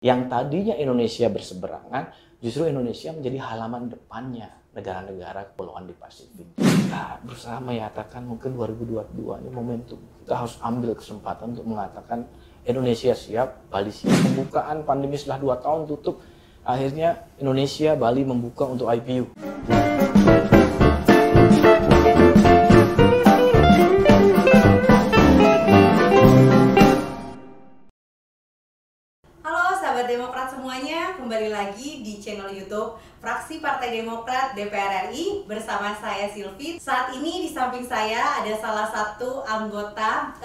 Yang tadinya Indonesia berseberangan, justru Indonesia menjadi halaman depannya negara-negara kepulauan di Pasifik. Kita berusaha menyatakan mungkin 2022 ini momentum. Kita harus ambil kesempatan untuk mengatakan Indonesia siap, Bali siap. Pembukaan pandemi setelah 2 tahun tutup, akhirnya Indonesia, Bali membuka untuk IPU. Demokrat semuanya, kembali lagi di channel YouTube Fraksi Partai Demokrat DPR RI bersama saya Silvi. Saat ini di samping saya ada salah satu anggota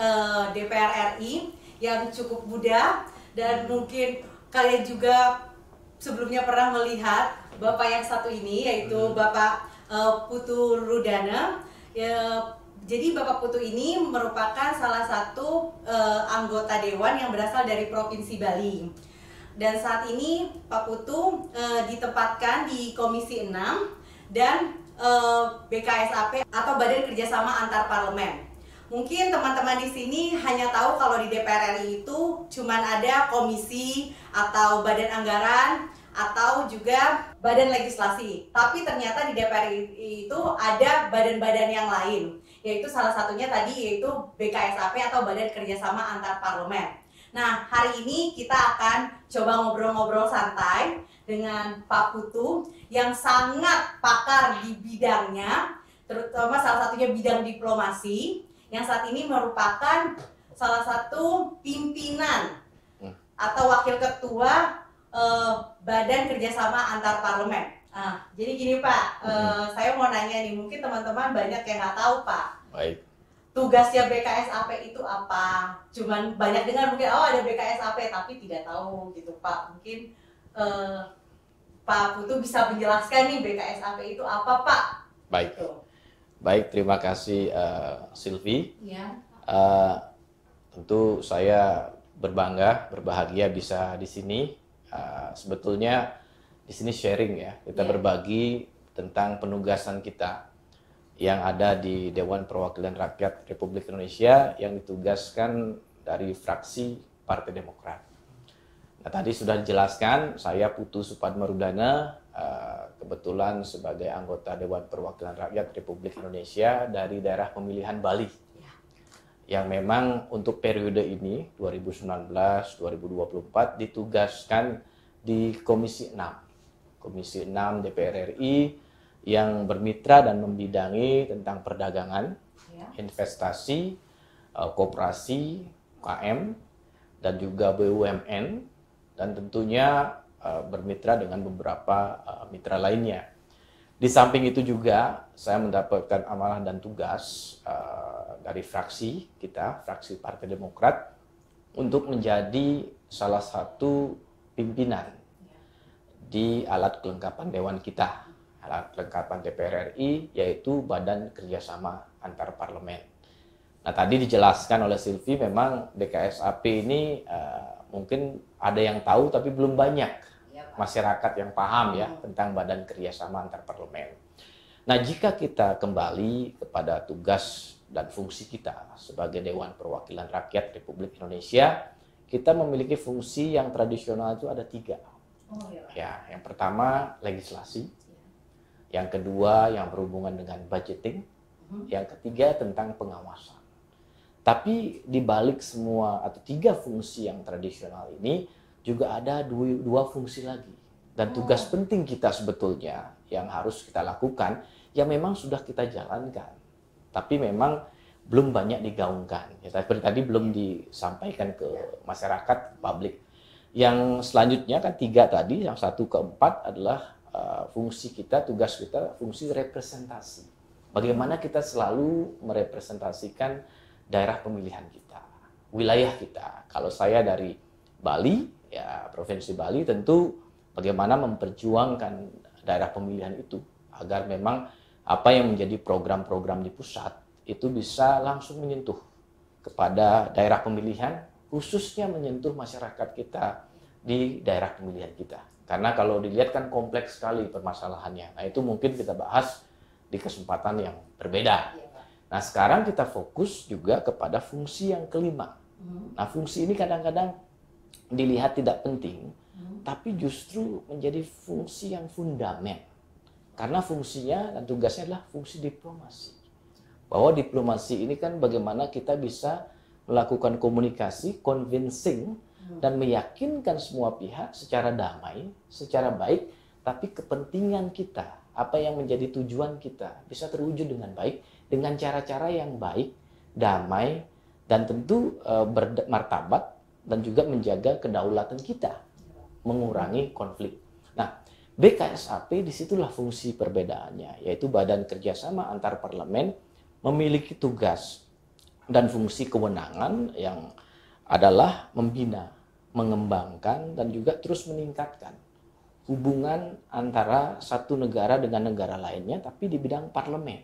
DPR RI yang cukup muda dan mungkin kalian juga sebelumnya pernah melihat Bapak yang satu ini, yaitu Bapak Putu Rudana. Jadi Bapak Putu ini merupakan salah satu anggota dewan yang berasal dari Provinsi Bali. Dan saat ini Pak Putu ditempatkan di Komisi 6 dan BKSAP atau Badan Kerjasama Antar Parlemen. Mungkin teman-teman di sini hanya tahu kalau di DPR RI itu cuman ada komisi atau badan anggaran atau juga badan legislasi. Tapi ternyata di DPR RI itu ada badan-badan yang lain, yaitu salah satunya tadi yaitu BKSAP atau Badan Kerjasama Antar Parlemen. Nah, hari ini kita akan coba ngobrol-ngobrol santai dengan Pak Putu yang sangat pakar di bidangnya, terutama salah satunya bidang diplomasi, yang saat ini merupakan salah satu pimpinan atau wakil ketua Badan Kerjasama Antar Parlemen. Nah, jadi gini Pak, saya mau nanya nih, mungkin teman-teman banyak yang nggak tahu Pak. Baik. Tugasnya BKSAP itu apa? Cuman banyak dengar mungkin, oh ada BKSAP, tapi tidak tahu gitu Pak. Mungkin Pak Putu bisa menjelaskan nih BKSAP itu apa Pak? Baik, gitu. Baik, terima kasih Silvi. Ya. Tentu saya berbahagia bisa di sini. Sebetulnya di sini sharing ya, kita berbagi tentang penugasan kita yang ada di Dewan Perwakilan Rakyat Republik Indonesia yang ditugaskan dari fraksi Partai Demokrat. Nah, tadi sudah dijelaskan, saya Putu Supadmarudana, kebetulan sebagai anggota Dewan Perwakilan Rakyat Republik Indonesia dari daerah pemilihan Bali. Yang memang untuk periode ini, 2019-2024, ditugaskan di Komisi 6. Komisi 6 DPR RI, yang bermitra dan membidangi tentang perdagangan, investasi, koperasi, UKM, dan juga BUMN, dan tentunya bermitra dengan beberapa mitra lainnya. Di samping itu juga saya mendapatkan amanah dan tugas dari fraksi kita, fraksi Partai Demokrat, untuk menjadi salah satu pimpinan di alat kelengkapan dewan kita. Alat kelengkapan DPR RI, yaitu Badan Kerjasama Antar Parlemen. Nah, tadi dijelaskan oleh Silvi, memang BKSAP ini mungkin ada yang tahu tapi belum banyak masyarakat yang paham ya tentang Badan Kerjasama Antar Parlemen. Nah, jika kita kembali kepada tugas dan fungsi kita sebagai Dewan Perwakilan Rakyat Republik Indonesia, kita memiliki fungsi yang tradisional itu ada 3. Ya, yang pertama legislasi. Yang kedua yang berhubungan dengan budgeting, yang ketiga tentang pengawasan. Tapi di balik semua atau 3 fungsi yang tradisional ini juga ada dua fungsi lagi. Dan tugas penting kita sebetulnya yang harus kita lakukan, yang memang sudah kita jalankan. Tapi memang belum banyak digaungkan. Ya, tadi belum disampaikan ke masyarakat, publik. Yang selanjutnya kan 3 tadi, yang 1 ke 4 adalah fungsi kita, tugas kita, fungsi representasi. Bagaimana kita selalu merepresentasikan daerah pemilihan kita, wilayah kita. Kalau saya dari Bali, ya Provinsi Bali, tentu bagaimana memperjuangkan daerah pemilihan itu agar memang apa yang menjadi program-program di pusat itu bisa langsung menyentuh kepada daerah pemilihan, khususnya menyentuh masyarakat kita di daerah pemilihan kita. Karena kalau dilihat kan kompleks sekali permasalahannya. Nah, itu mungkin kita bahas di kesempatan yang berbeda. Nah, sekarang kita fokus juga kepada fungsi yang kelima. Nah, fungsi ini kadang-kadang dilihat tidak penting, tapi justru menjadi fungsi yang fundamental. Karena fungsinya dan tugasnya adalah fungsi diplomasi. Bahwa diplomasi ini kan bagaimana kita bisa melakukan komunikasi, convincing, dan meyakinkan semua pihak secara damai, secara baik, tapi kepentingan kita, apa yang menjadi tujuan kita, bisa terwujud dengan baik, dengan cara-cara yang baik, damai, dan tentu bermartabat, dan juga menjaga kedaulatan kita, mengurangi konflik. Nah, BKSAP disitulah fungsi perbedaannya, yaitu Badan Kerjasama Antar Parlemen memiliki tugas dan fungsi kewenangan yang adalah membina, mengembangkan, dan juga terus meningkatkan hubungan antara satu negara dengan negara lainnya, tapi di bidang parlemen.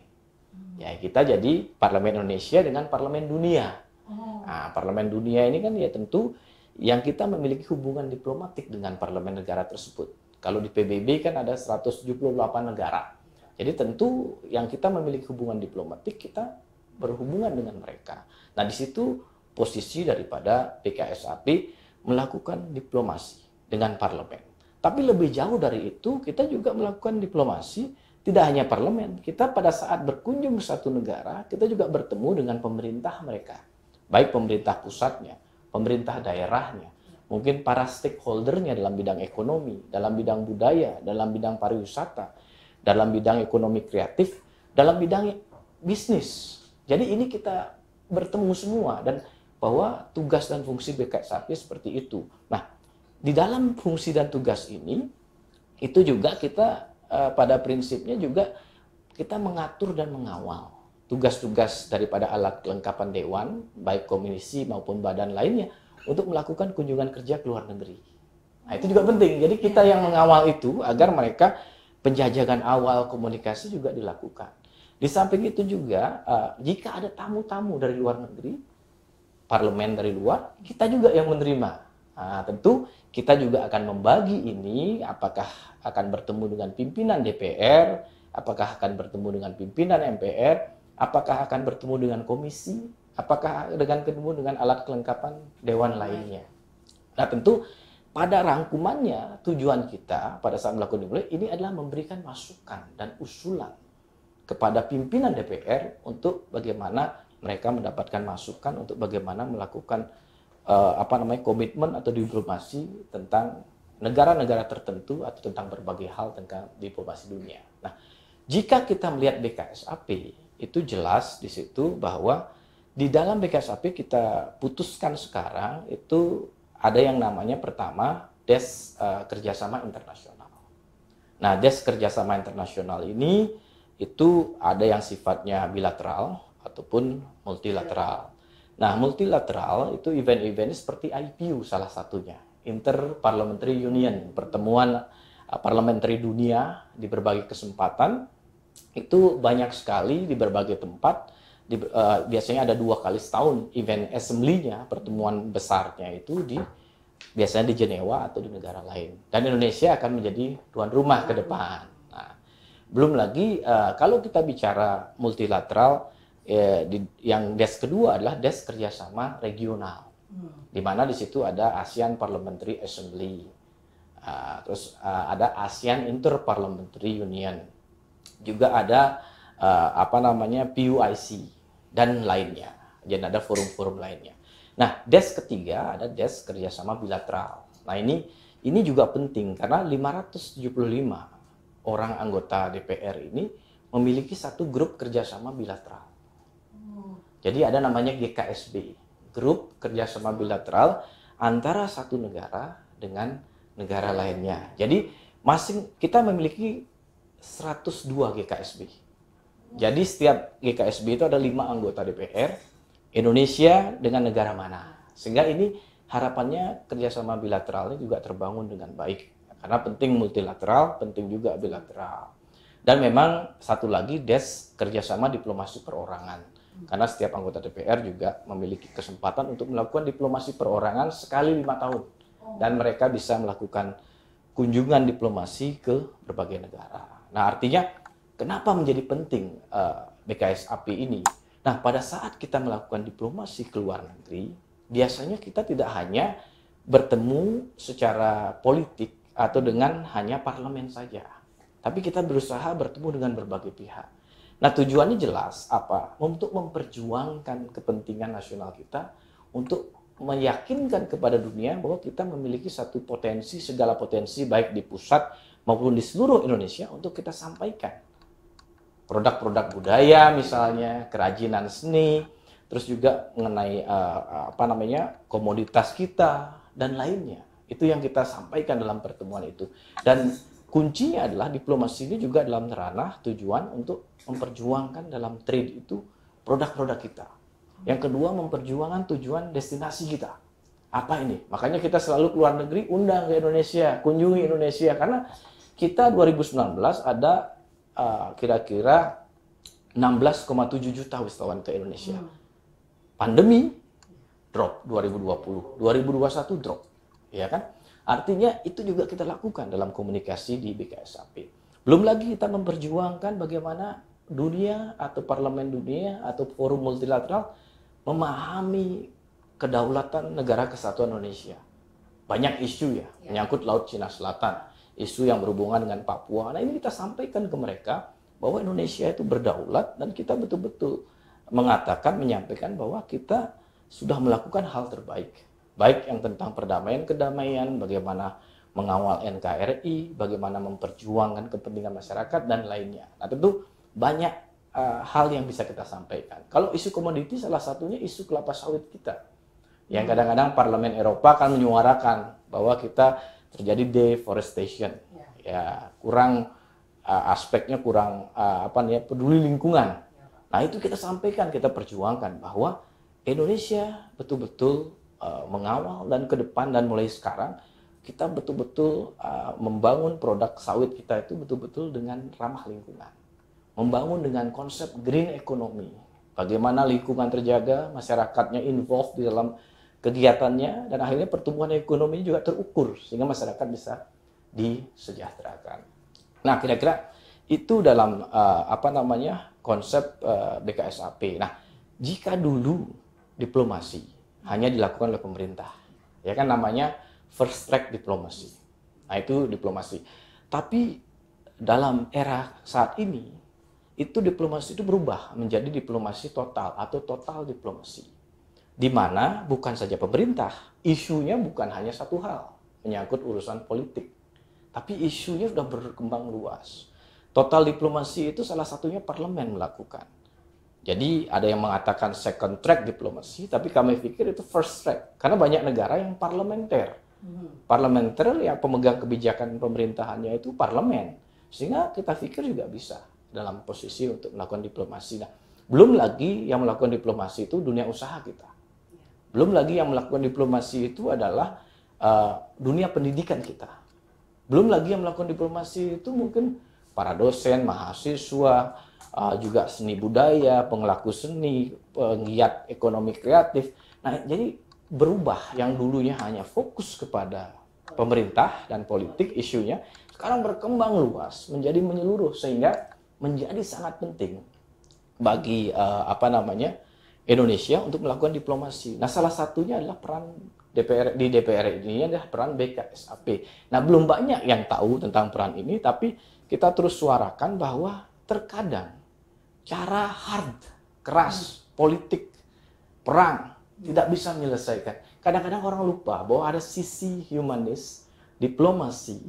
Ya, kita jadi Parlemen Indonesia dengan Parlemen Dunia. Nah, Parlemen Dunia ini kan ya tentu yang kita memiliki hubungan diplomatik dengan parlemen negara tersebut. Kalau di PBB kan ada 178 negara. Jadi tentu yang kita memiliki hubungan diplomatik, kita berhubungan dengan mereka. Nah, di situ posisi daripada BKSAP melakukan diplomasi dengan parlemen. Tapi lebih jauh dari itu, kita juga melakukan diplomasi tidak hanya parlemen. Kita pada saat berkunjung ke satu negara, kita juga bertemu dengan pemerintah mereka. Baik pemerintah pusatnya, pemerintah daerahnya, mungkin para stakeholdernya dalam bidang ekonomi, dalam bidang budaya, dalam bidang pariwisata, dalam bidang ekonomi kreatif, dalam bidang bisnis. Jadi ini kita bertemu semua, dan bahwa tugas dan fungsi BKSAP seperti itu. Nah, di dalam fungsi dan tugas ini, itu juga kita pada prinsipnya juga kita mengatur dan mengawal tugas-tugas daripada alat kelengkapan dewan, baik komisi maupun badan lainnya, untuk melakukan kunjungan kerja ke luar negeri. Nah, itu juga penting. Jadi kita yang mengawal itu agar mereka penjajakan awal komunikasi juga dilakukan. Di samping itu juga jika ada tamu-tamu dari luar negeri, parlemen dari luar, kita juga yang menerima. Nah, tentu kita juga akan membagi ini, apakah akan bertemu dengan pimpinan DPR, apakah akan bertemu dengan pimpinan MPR, apakah akan bertemu dengan komisi, apakah ketemu dengan alat kelengkapan dewan lainnya. Nah, tentu pada rangkumannya tujuan kita pada saat melakukan ini adalah memberikan masukan dan usulan kepada pimpinan DPR untuk bagaimana mereka mendapatkan masukan untuk bagaimana melakukan komitmen atau diplomasi tentang negara-negara tertentu atau tentang berbagai hal tentang diplomasi dunia. Nah, jika kita melihat BKSAP, itu jelas di situ bahwa di dalam BKSAP kita putuskan sekarang itu ada yang namanya pertama Des Kerjasama Internasional. Nah, Des Kerjasama Internasional ini itu ada yang sifatnya bilateral ataupun multilateral. Nah, multilateral itu event-event seperti IPU salah satunya, Inter-Parliamentary Union, pertemuan parlementer dunia di berbagai kesempatan, itu banyak sekali di berbagai tempat. Biasanya ada 2 kali setahun event assembly-nya, pertemuan besarnya itu biasanya di Jenewa atau di negara lain. Dan Indonesia akan menjadi tuan rumah ke depan. Nah, belum lagi kalau kita bicara multilateral, yang DES kedua adalah DES kerjasama regional, di mana di situ ada ASEAN Parliamentary Assembly, terus ada ASEAN Inter-Parliamentary Union, juga ada PUIC dan lainnya. Jadi ada forum-forum lainnya. Nah, DES ketiga ada DES kerjasama bilateral. Nah, ini juga penting karena 575 orang anggota DPR ini memiliki satu grup kerjasama bilateral. Jadi ada namanya GKSB, grup kerjasama bilateral antara satu negara dengan negara lainnya. Jadi kita memiliki 102 GKSB. Jadi setiap GKSB itu ada 5 anggota DPR, Indonesia dengan negara mana. Sehingga ini harapannya kerjasama bilateralnya juga terbangun dengan baik. Karena penting multilateral, penting juga bilateral. Dan memang satu lagi DES kerjasama diplomasi perorangan. Karena setiap anggota DPR juga memiliki kesempatan untuk melakukan diplomasi perorangan sekali 5 tahun. Dan mereka bisa melakukan kunjungan diplomasi ke berbagai negara. Nah, artinya kenapa menjadi penting BKSAP ini? Nah, pada saat kita melakukan diplomasi ke luar negeri, biasanya kita tidak hanya bertemu secara politik atau dengan hanya parlemen saja. Tapi kita berusaha bertemu dengan berbagai pihak. Nah, tujuannya jelas apa? Untuk memperjuangkan kepentingan nasional kita, untuk meyakinkan kepada dunia bahwa kita memiliki satu potensi, segala potensi baik di pusat maupun di seluruh Indonesia untuk kita sampaikan. Produk-produk budaya misalnya, kerajinan seni, terus juga mengenai komoditas kita dan lainnya. Itu yang kita sampaikan dalam pertemuan itu. Dan kuncinya adalah diplomasi ini juga dalam ranah tujuan untuk memperjuangkan dalam trade itu produk-produk kita. Yang kedua, memperjuangkan tujuan destinasi kita. Apa ini? Makanya kita selalu keluar negeri, undang ke Indonesia, kunjungi Indonesia. Karena kita 2019 ada kira-kira 16,7 juta wisatawan ke Indonesia. Pandemi drop 2020, 2021 drop, ya kan? Artinya itu juga kita lakukan dalam komunikasi di BKSAP. Belum lagi kita memperjuangkan bagaimana dunia atau parlemen dunia atau forum multilateral memahami kedaulatan negara kesatuan Indonesia. Banyak isu ya, menyangkut Laut Cina Selatan, isu yang berhubungan dengan Papua. Nah, ini kita sampaikan ke mereka bahwa Indonesia itu berdaulat dan kita betul-betul mengatakan, menyampaikan bahwa kita sudah melakukan hal terbaik. Baik yang tentang perdamaian, kedamaian, bagaimana mengawal NKRI, bagaimana memperjuangkan kepentingan masyarakat, dan lainnya. Nah, tentu banyak hal yang bisa kita sampaikan. Kalau isu komoditi, salah satunya isu kelapa sawit kita. Yang kadang-kadang Parlemen Eropa akan menyuarakan bahwa kita terjadi deforestation. Ya, kurang aspeknya kurang peduli lingkungan. Nah, itu kita sampaikan, kita perjuangkan bahwa Indonesia betul-betul mengawal dan ke depan dan mulai sekarang kita betul-betul membangun produk sawit kita itu betul-betul dengan ramah lingkungan. Membangun dengan konsep green economy. Bagaimana lingkungan terjaga, masyarakatnya involved di dalam kegiatannya, dan akhirnya pertumbuhan ekonomi juga terukur sehingga masyarakat bisa disejahterakan. Nah, kira-kira itu dalam konsep BKSAP. Nah, jika dulu diplomasi hanya dilakukan oleh pemerintah, ya kan namanya first track diplomasi. Nah, itu diplomasi. Tapi dalam era saat ini, itu diplomasi itu berubah menjadi diplomasi total atau total diplomasi. Di mana bukan saja pemerintah, isunya bukan hanya satu hal, menyangkut urusan politik. Tapi isunya sudah berkembang luas. Total diplomasi itu salah satunya parlemen melakukan. Jadi ada yang mengatakan second track diplomasi, tapi kami pikir itu first track. Karena banyak negara yang parlementer. Parlementer yang pemegang kebijakan pemerintahannya itu parlemen. Sehingga kita pikir juga bisa dalam posisi untuk melakukan diplomasi. Nah, belum lagi yang melakukan diplomasi itu dunia usaha kita. Belum lagi yang melakukan diplomasi itu adalah dunia pendidikan kita. Belum lagi yang melakukan diplomasi itu mungkin para dosen, mahasiswa, juga seni budaya, pengelaku seni, penggiat ekonomi kreatif. Nah, jadi berubah yang dulunya hanya fokus kepada pemerintah dan politik isunya, sekarang berkembang luas menjadi menyeluruh sehingga menjadi sangat penting bagi Indonesia untuk melakukan diplomasi. Nah, salah satunya adalah peran DPR ini adalah peran BKSAP. Nah, belum banyak yang tahu tentang peran ini, tapi kita terus suarakan bahwa terkadang cara hard, keras, politik, perang tidak bisa menyelesaikan. Kadang-kadang orang lupa bahwa ada sisi humanis, diplomasi,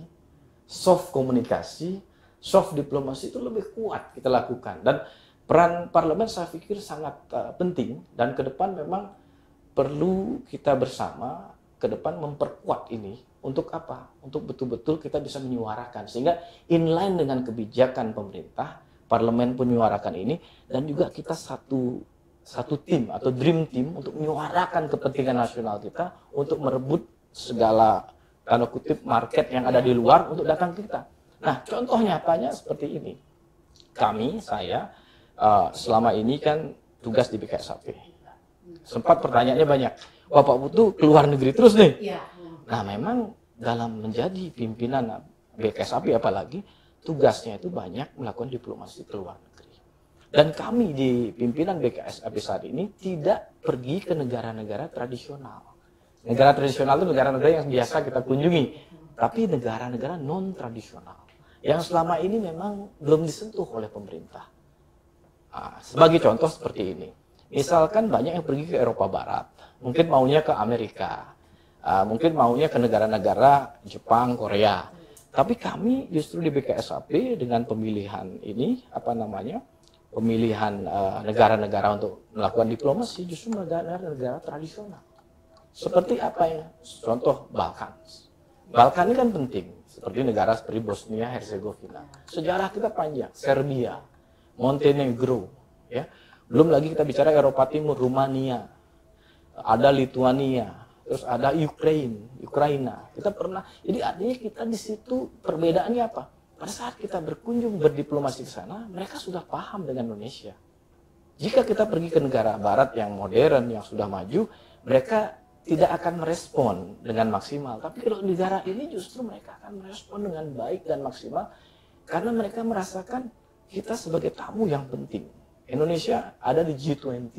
soft komunikasi, soft diplomasi itu lebih kuat kita lakukan. Dan peran parlemen saya pikir sangat penting, dan ke depan memang perlu kita bersama ke depan memperkuat ini. Untuk apa? Untuk betul-betul kita bisa menyuarakan sehingga inline dengan kebijakan pemerintah, parlemen menyuarakan ini, dan juga kita satu tim atau dream team untuk menyuarakan kepentingan nasional kita untuk merebut segala tanda kutip market yang ada di luar untuk datang ke kita. Nah, contoh nyatanya seperti ini. Saya selama ini kan tugas di BKSAP. Sempat pertanyaannya banyak. Wah, Pak Putu keluar negeri terus nih. Nah, memang dalam menjadi pimpinan BKSAP apalagi, tugasnya itu banyak melakukan diplomasi ke luar negeri. Dan kami di pimpinan BKSAP saat ini tidak pergi ke negara-negara tradisional. Negara tradisional itu negara-negara yang biasa kita kunjungi, tapi negara-negara non-tradisional yang selama ini memang belum disentuh oleh pemerintah. Nah, sebagai contoh seperti ini, misalkan banyak yang pergi ke Eropa Barat, mungkin maunya ke Amerika, mungkin maunya ke negara-negara Jepang, Korea. Tapi kami justru di BKSAP dengan pemilihan ini, pemilihan negara-negara untuk melakukan diplomasi justru negara-negara tradisional. Seperti apa ya? Contoh Balkan. Balkan ini kan penting, seperti negara seperti Bosnia Herzegovina. Sejarah kita panjang, Serbia, Montenegro, ya. Belum lagi kita bicara Eropa Timur, Rumania, ada Lituania, terus ada Ukraina. Kita pernah, jadi artinya kita di situ perbedaannya apa? Pada saat kita berkunjung berdiplomasi ke sana, mereka sudah paham dengan Indonesia. Jika kita pergi ke negara barat yang modern, yang sudah maju, mereka tidak akan merespon dengan maksimal. Tapi kalau di negara ini justru mereka akan merespon dengan baik dan maksimal, karena mereka merasakan kita sebagai tamu yang penting. Indonesia ada di G20.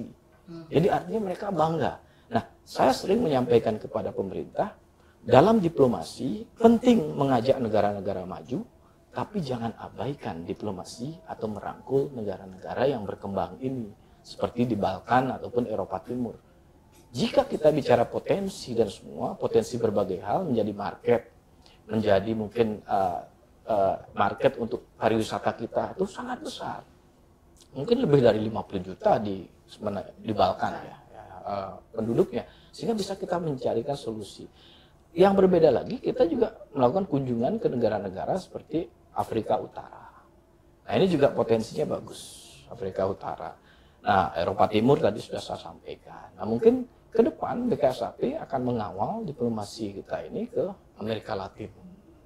Jadi artinya mereka bangga. Nah, saya sering menyampaikan kepada pemerintah, dalam diplomasi penting mengajak negara-negara maju, tapi jangan abaikan diplomasi atau merangkul negara-negara yang berkembang ini, seperti di Balkan ataupun Eropa Timur. Jika kita bicara potensi dan semua, potensi berbagai hal menjadi market, menjadi mungkin market untuk pariwisata kita itu sangat besar. Mungkin lebih dari 50 juta di Balkan ya, penduduknya. Sehingga bisa kita mencarikan solusi. Yang berbeda lagi, kita juga melakukan kunjungan ke negara-negara seperti Afrika Utara. Nah, ini juga potensinya bagus, Afrika Utara. Nah, Eropa Timur tadi sudah saya sampaikan. Nah, mungkin ke depan BKSAP akan mengawal diplomasi kita ini ke Amerika Latin.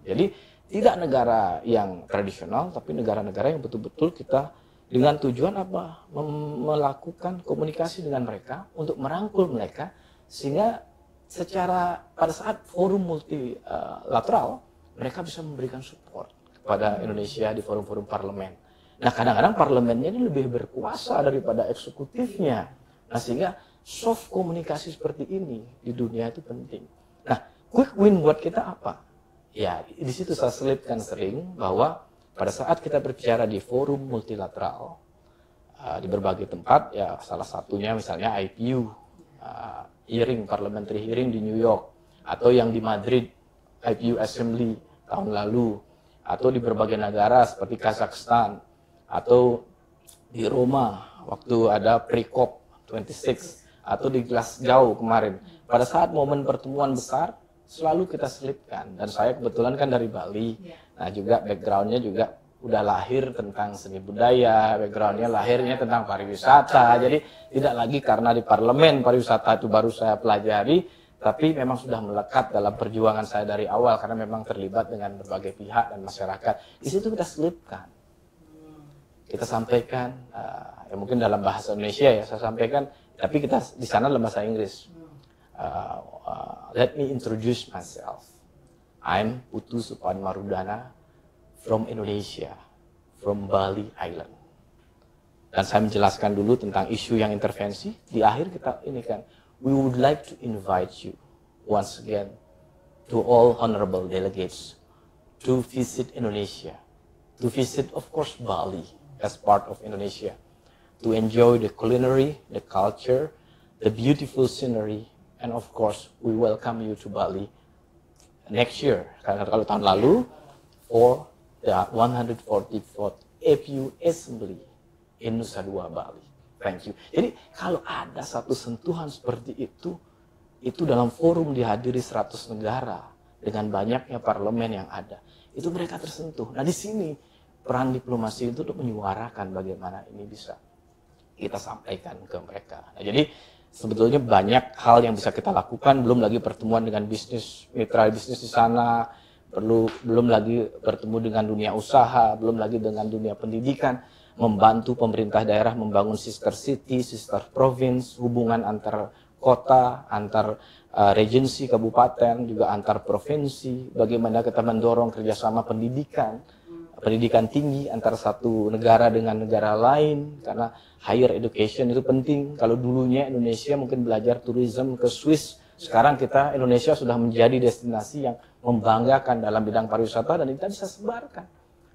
Jadi, tidak negara yang tradisional, tapi negara-negara yang betul-betul kita dengan tujuan apa? Melakukan komunikasi dengan mereka untuk merangkul mereka, sehingga secara pada saat forum multilateral mereka bisa memberikan support kepada Indonesia di forum-forum parlemen. Nah, kadang-kadang parlemennya ini lebih berkuasa daripada eksekutifnya. Nah, sehingga soft komunikasi seperti ini di dunia itu penting. Nah, quick win buat kita apa? Ya, di situ saya selipkan sering bahwa pada saat kita berbicara di forum multilateral di berbagai tempat, ya salah satunya misalnya IPU, hearing, parliamentary hearing di New York, atau yang di Madrid, IPU Assembly tahun lalu, atau di berbagai negara seperti Kazakhstan, atau di Roma waktu ada pre-COP 26, atau di Glasgow kemarin. Pada saat momen pertemuan besar, selalu kita selipkan. Dan saya kebetulan kan dari Bali, nah juga backgroundnya juga udah lahir tentang seni budaya, backgroundnya lahirnya tentang pariwisata. Jadi tidak lagi karena di parlemen pariwisata itu baru saya pelajari, tapi memang sudah melekat dalam perjuangan saya dari awal karena memang terlibat dengan berbagai pihak dan masyarakat. Di situ kita selipkan, kita sampaikan, ya mungkin dalam bahasa Indonesia ya saya sampaikan, tapi kita di sana dalam bahasa Inggris. Let me introduce myself. I'm Putu Supadmarudana from Indonesia, from Bali Island. Dan saya menjelaskan dulu tentang isu yang intervensi. Di akhir kita ini kan, we would like to invite you once again to all honorable delegates to visit Indonesia, to visit of course Bali as part of Indonesia, to enjoy the culinary, the culture, the beautiful scenery, and of course we welcome you to Bali next year, karena kalau tahun lalu, for the 144th APU Assembly in Nusa Dua, Bali. Thank you. Jadi kalau ada satu sentuhan seperti itu dalam forum dihadiri 100 negara dengan banyaknya parlemen yang ada, itu mereka tersentuh. Nah di sini peran diplomasi itu untuk menyuarakan bagaimana ini bisa kita sampaikan ke mereka. Nah, jadi sebetulnya banyak hal yang bisa kita lakukan, belum lagi pertemuan dengan bisnis, mitra bisnis di sana, belum lagi bertemu dengan dunia usaha, belum lagi dengan dunia pendidikan, membantu pemerintah daerah membangun sister city, sister province, hubungan antar kota, antar regensi kabupaten, juga antar provinsi, bagaimana kita mendorong kerjasama pendidikan tinggi antara satu negara dengan negara lain, karena higher education itu penting. Kalau dulunya Indonesia mungkin belajar tourism ke Swiss, Sekarang Indonesia sudah menjadi destinasi yang membanggakan dalam bidang pariwisata dan kita bisa sebarkan.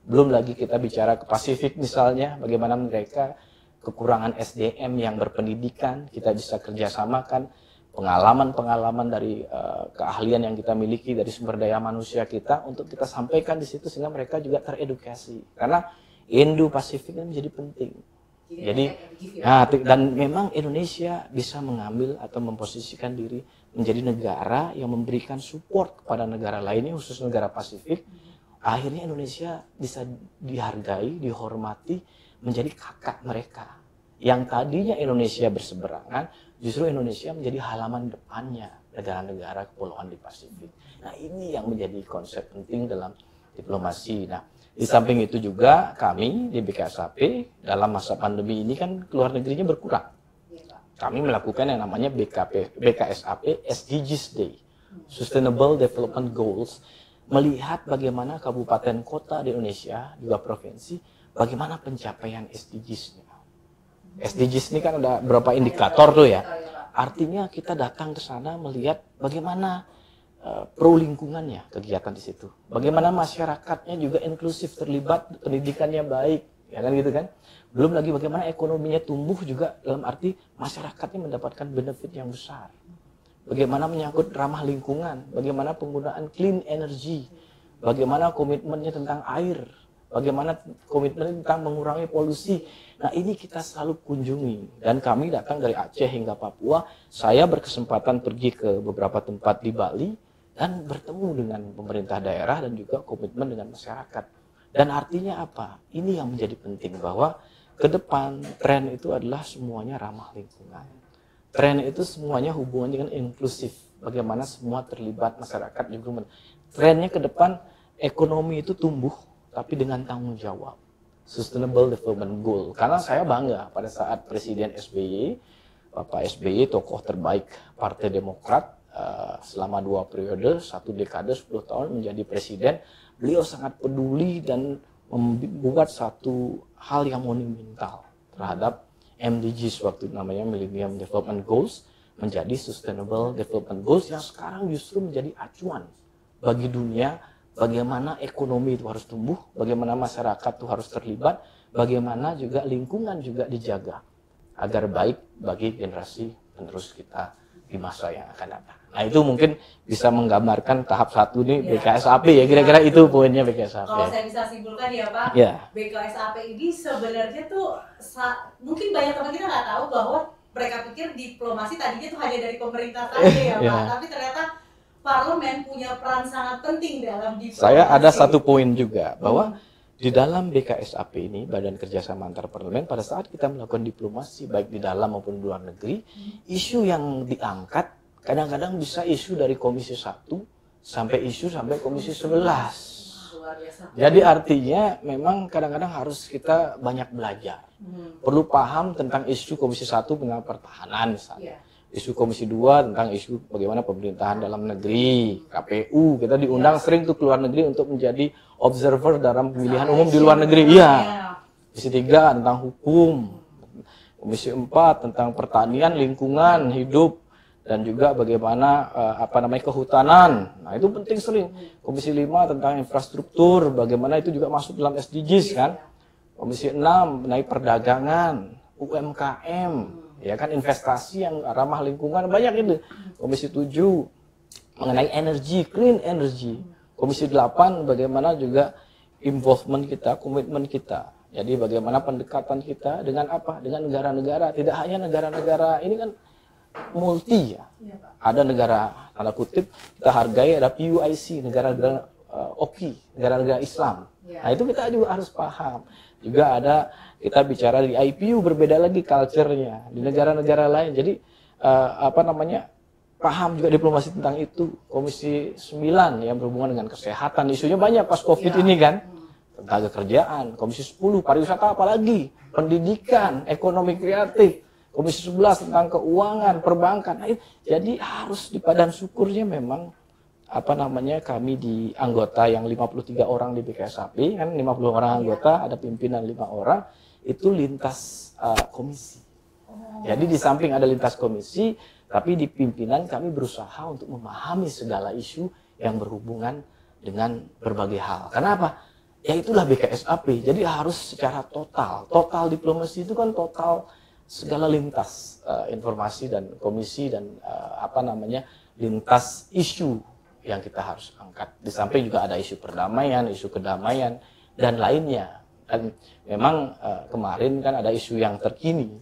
Belum lagi kita bicara ke Pasifik misalnya, bagaimana mereka kekurangan SDM yang berpendidikan, kita bisa kerjasamakan pengalaman-pengalaman dari keahlian yang kita miliki dari sumber daya manusia kita untuk kita sampaikan di situ sehingga mereka juga teredukasi. Karena Indo-Pasifik ini menjadi penting. Jadi, dan memang Indonesia bisa mengambil atau memposisikan diri menjadi negara yang memberikan support kepada negara lainnya, khusus negara Pasifik. Akhirnya Indonesia bisa dihargai, dihormati, menjadi kakak mereka. Yang tadinya Indonesia berseberangan, justru Indonesia menjadi halaman depannya negara-negara kepulauan di Pasifik. Nah, ini yang menjadi konsep penting dalam diplomasi. Nah, di samping itu juga kami di BKSAP dalam masa pandemi ini kan keluar negerinya berkurang. Kami melakukan yang namanya BKSAP SDGs Day, Sustainable Development Goals, melihat bagaimana kabupaten kota di Indonesia, juga provinsi, bagaimana pencapaian SDGs-nya. SDGs ini kan ada beberapa indikator tuh ya. Artinya kita datang ke sana melihat bagaimana pro lingkungannya kegiatan di situ. Bagaimana masyarakatnya juga inklusif, terlibat, pendidikannya baik, ya kan gitu kan. Belum lagi bagaimana ekonominya tumbuh juga dalam arti masyarakatnya mendapatkan benefit yang besar. Bagaimana menyangkut ramah lingkungan, bagaimana penggunaan clean energy, bagaimana komitmennya tentang air, bagaimana komitmen tentang mengurangi polusi. Nah, ini kita selalu kunjungi. Dan kami datang dari Aceh hingga Papua. Saya berkesempatan pergi ke beberapa tempat di Bali dan bertemu dengan pemerintah daerah dan juga komitmen dengan masyarakat. Dan artinya apa? Ini yang menjadi penting, bahwa ke depan tren itu adalah semuanya ramah lingkungan. Tren itu semuanya hubungannya dengan inklusif. Bagaimana semua terlibat, masyarakat juga. Trennya ke depan ekonomi itu tumbuh, tapi dengan tanggung jawab. Sustainable Development Goal. Karena saya bangga pada saat Presiden SBY, Bapak SBY, tokoh terbaik Partai Demokrat, selama 2 periode, 1 dekade, 10 tahun menjadi presiden, beliau sangat peduli dan membuat satu hal yang monumental terhadap MDGs, waktu namanya Millennium Development Goals, menjadi Sustainable Development Goals yang sekarang justru menjadi acuan bagi dunia, bagaimana ekonomi itu harus tumbuh, bagaimana masyarakat itu harus terlibat, bagaimana juga lingkungan juga dijaga agar baik bagi generasi penerus kita di masa yang akan datang. Nah, itu mungkin bisa menggambarkan tahap 1 nih BKSAP ya, kira-kira itu poinnya BKSAP. Kalau saya bisa simpulkan ya Pak, BKSAP ini sebenarnya tuh mungkin banyak teman kita nggak tahu bahwa mereka pikir diplomasi tadinya tuh hanya dari pemerintah saja ya Pak, tapi ternyata parlemen punya peran sangat penting dalam diplomasi. Saya ada satu poin juga bahwa di dalam BKSAP ini, Badan Kerjasama Antar Parlemen, pada saat kita melakukan diplomasi baik di dalam maupun di luar negeri, isu yang diangkat kadang-kadang bisa isu dari Komisi 1 sampai Komisi 11. Jadi artinya memang kadang-kadang harus kita banyak belajar. Perlu paham tentang isu Komisi 1 tentang pertahanan misalnya. Isu Komisi 2 tentang isu bagaimana pemerintahan dalam negeri, KPU, kita diundang sering tuh ke luar negeri untuk menjadi observer dalam pemilihan umum di luar negeri. Iya. Komisi 3 tentang hukum, Komisi 4 tentang pertanian, lingkungan, hidup, dan juga bagaimana kehutanan. Nah, itu penting sering. Komisi 5 tentang infrastruktur, bagaimana itu juga masuk dalam SDGs kan. Komisi 6 mengenai perdagangan, UMKM, ya kan, investasi yang ramah lingkungan, banyak itu. Komisi 7 mengenai energi, clean energy. Komisi 8 bagaimana juga involvement kita, komitmen kita. Jadi bagaimana pendekatan kita dengan apa? Dengan negara-negara, tidak hanya negara-negara ini kan multi ya. Ada negara tanda kutip kita hargai, ada PUIC, negara-negara OKI, negara-negara Islam. Nah, itu kita juga harus paham. Juga ada kita bicara di IPU, berbeda lagi culture-nya di negara-negara lain. Jadi paham juga diplomasi tentang itu. Komisi 9 yang berhubungan dengan kesehatan, isunya banyak pas Covid ini kan. Tenaga kerjaan, Komisi 10 pariwisata, apalagi pendidikan, ekonomi kreatif. Komisi 11 tentang keuangan, perbankan. Nah, jadi harus di padan syukurnya memang kami di anggota yang 53 orang di BKSAP, kan 50 orang anggota, ada pimpinan 5 orang, itu lintas komisi. Jadi di samping ada lintas komisi, Tapi di pimpinan kami berusaha untuk memahami segala isu yang berhubungan dengan berbagai hal. Kenapa? Ya itulah BKSAP. Jadi harus secara total. Total diplomasi itu kan total segala lintas informasi dan komisi dan lintas isu yang kita harus angkat. Di samping juga ada isu perdamaian, isu kedamaian dan lainnya. Dan memang kemarin kan ada isu yang terkini.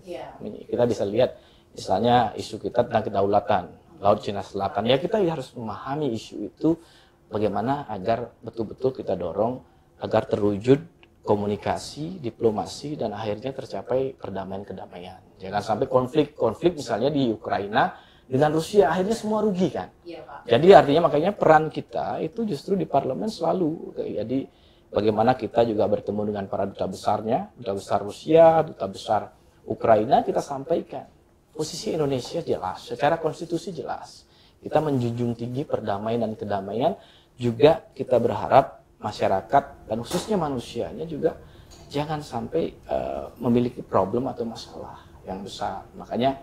Kita bisa lihat misalnya isu kita tentang kedaulatan Laut Cina Selatan. Ya kita harus memahami isu itu bagaimana agar betul-betul kita dorong agar terwujud komunikasi, diplomasi, dan akhirnya tercapai perdamaian-kedamaian. Jangan sampai konflik misalnya di Ukraina dengan Rusia, akhirnya semua rugi kan. Iya, Pak. Jadi artinya makanya peran kita itu justru di parlemen selalu. Jadi bagaimana kita juga bertemu dengan para duta besarnya, duta besar Rusia, duta besar Ukraina, kita sampaikan. Posisi Indonesia jelas, secara konstitusi jelas. Kita menjunjung tinggi perdamaian dan kedamaian, juga kita berharap masyarakat dan khususnya manusianya juga jangan sampai memiliki problem atau masalah yang besar. Makanya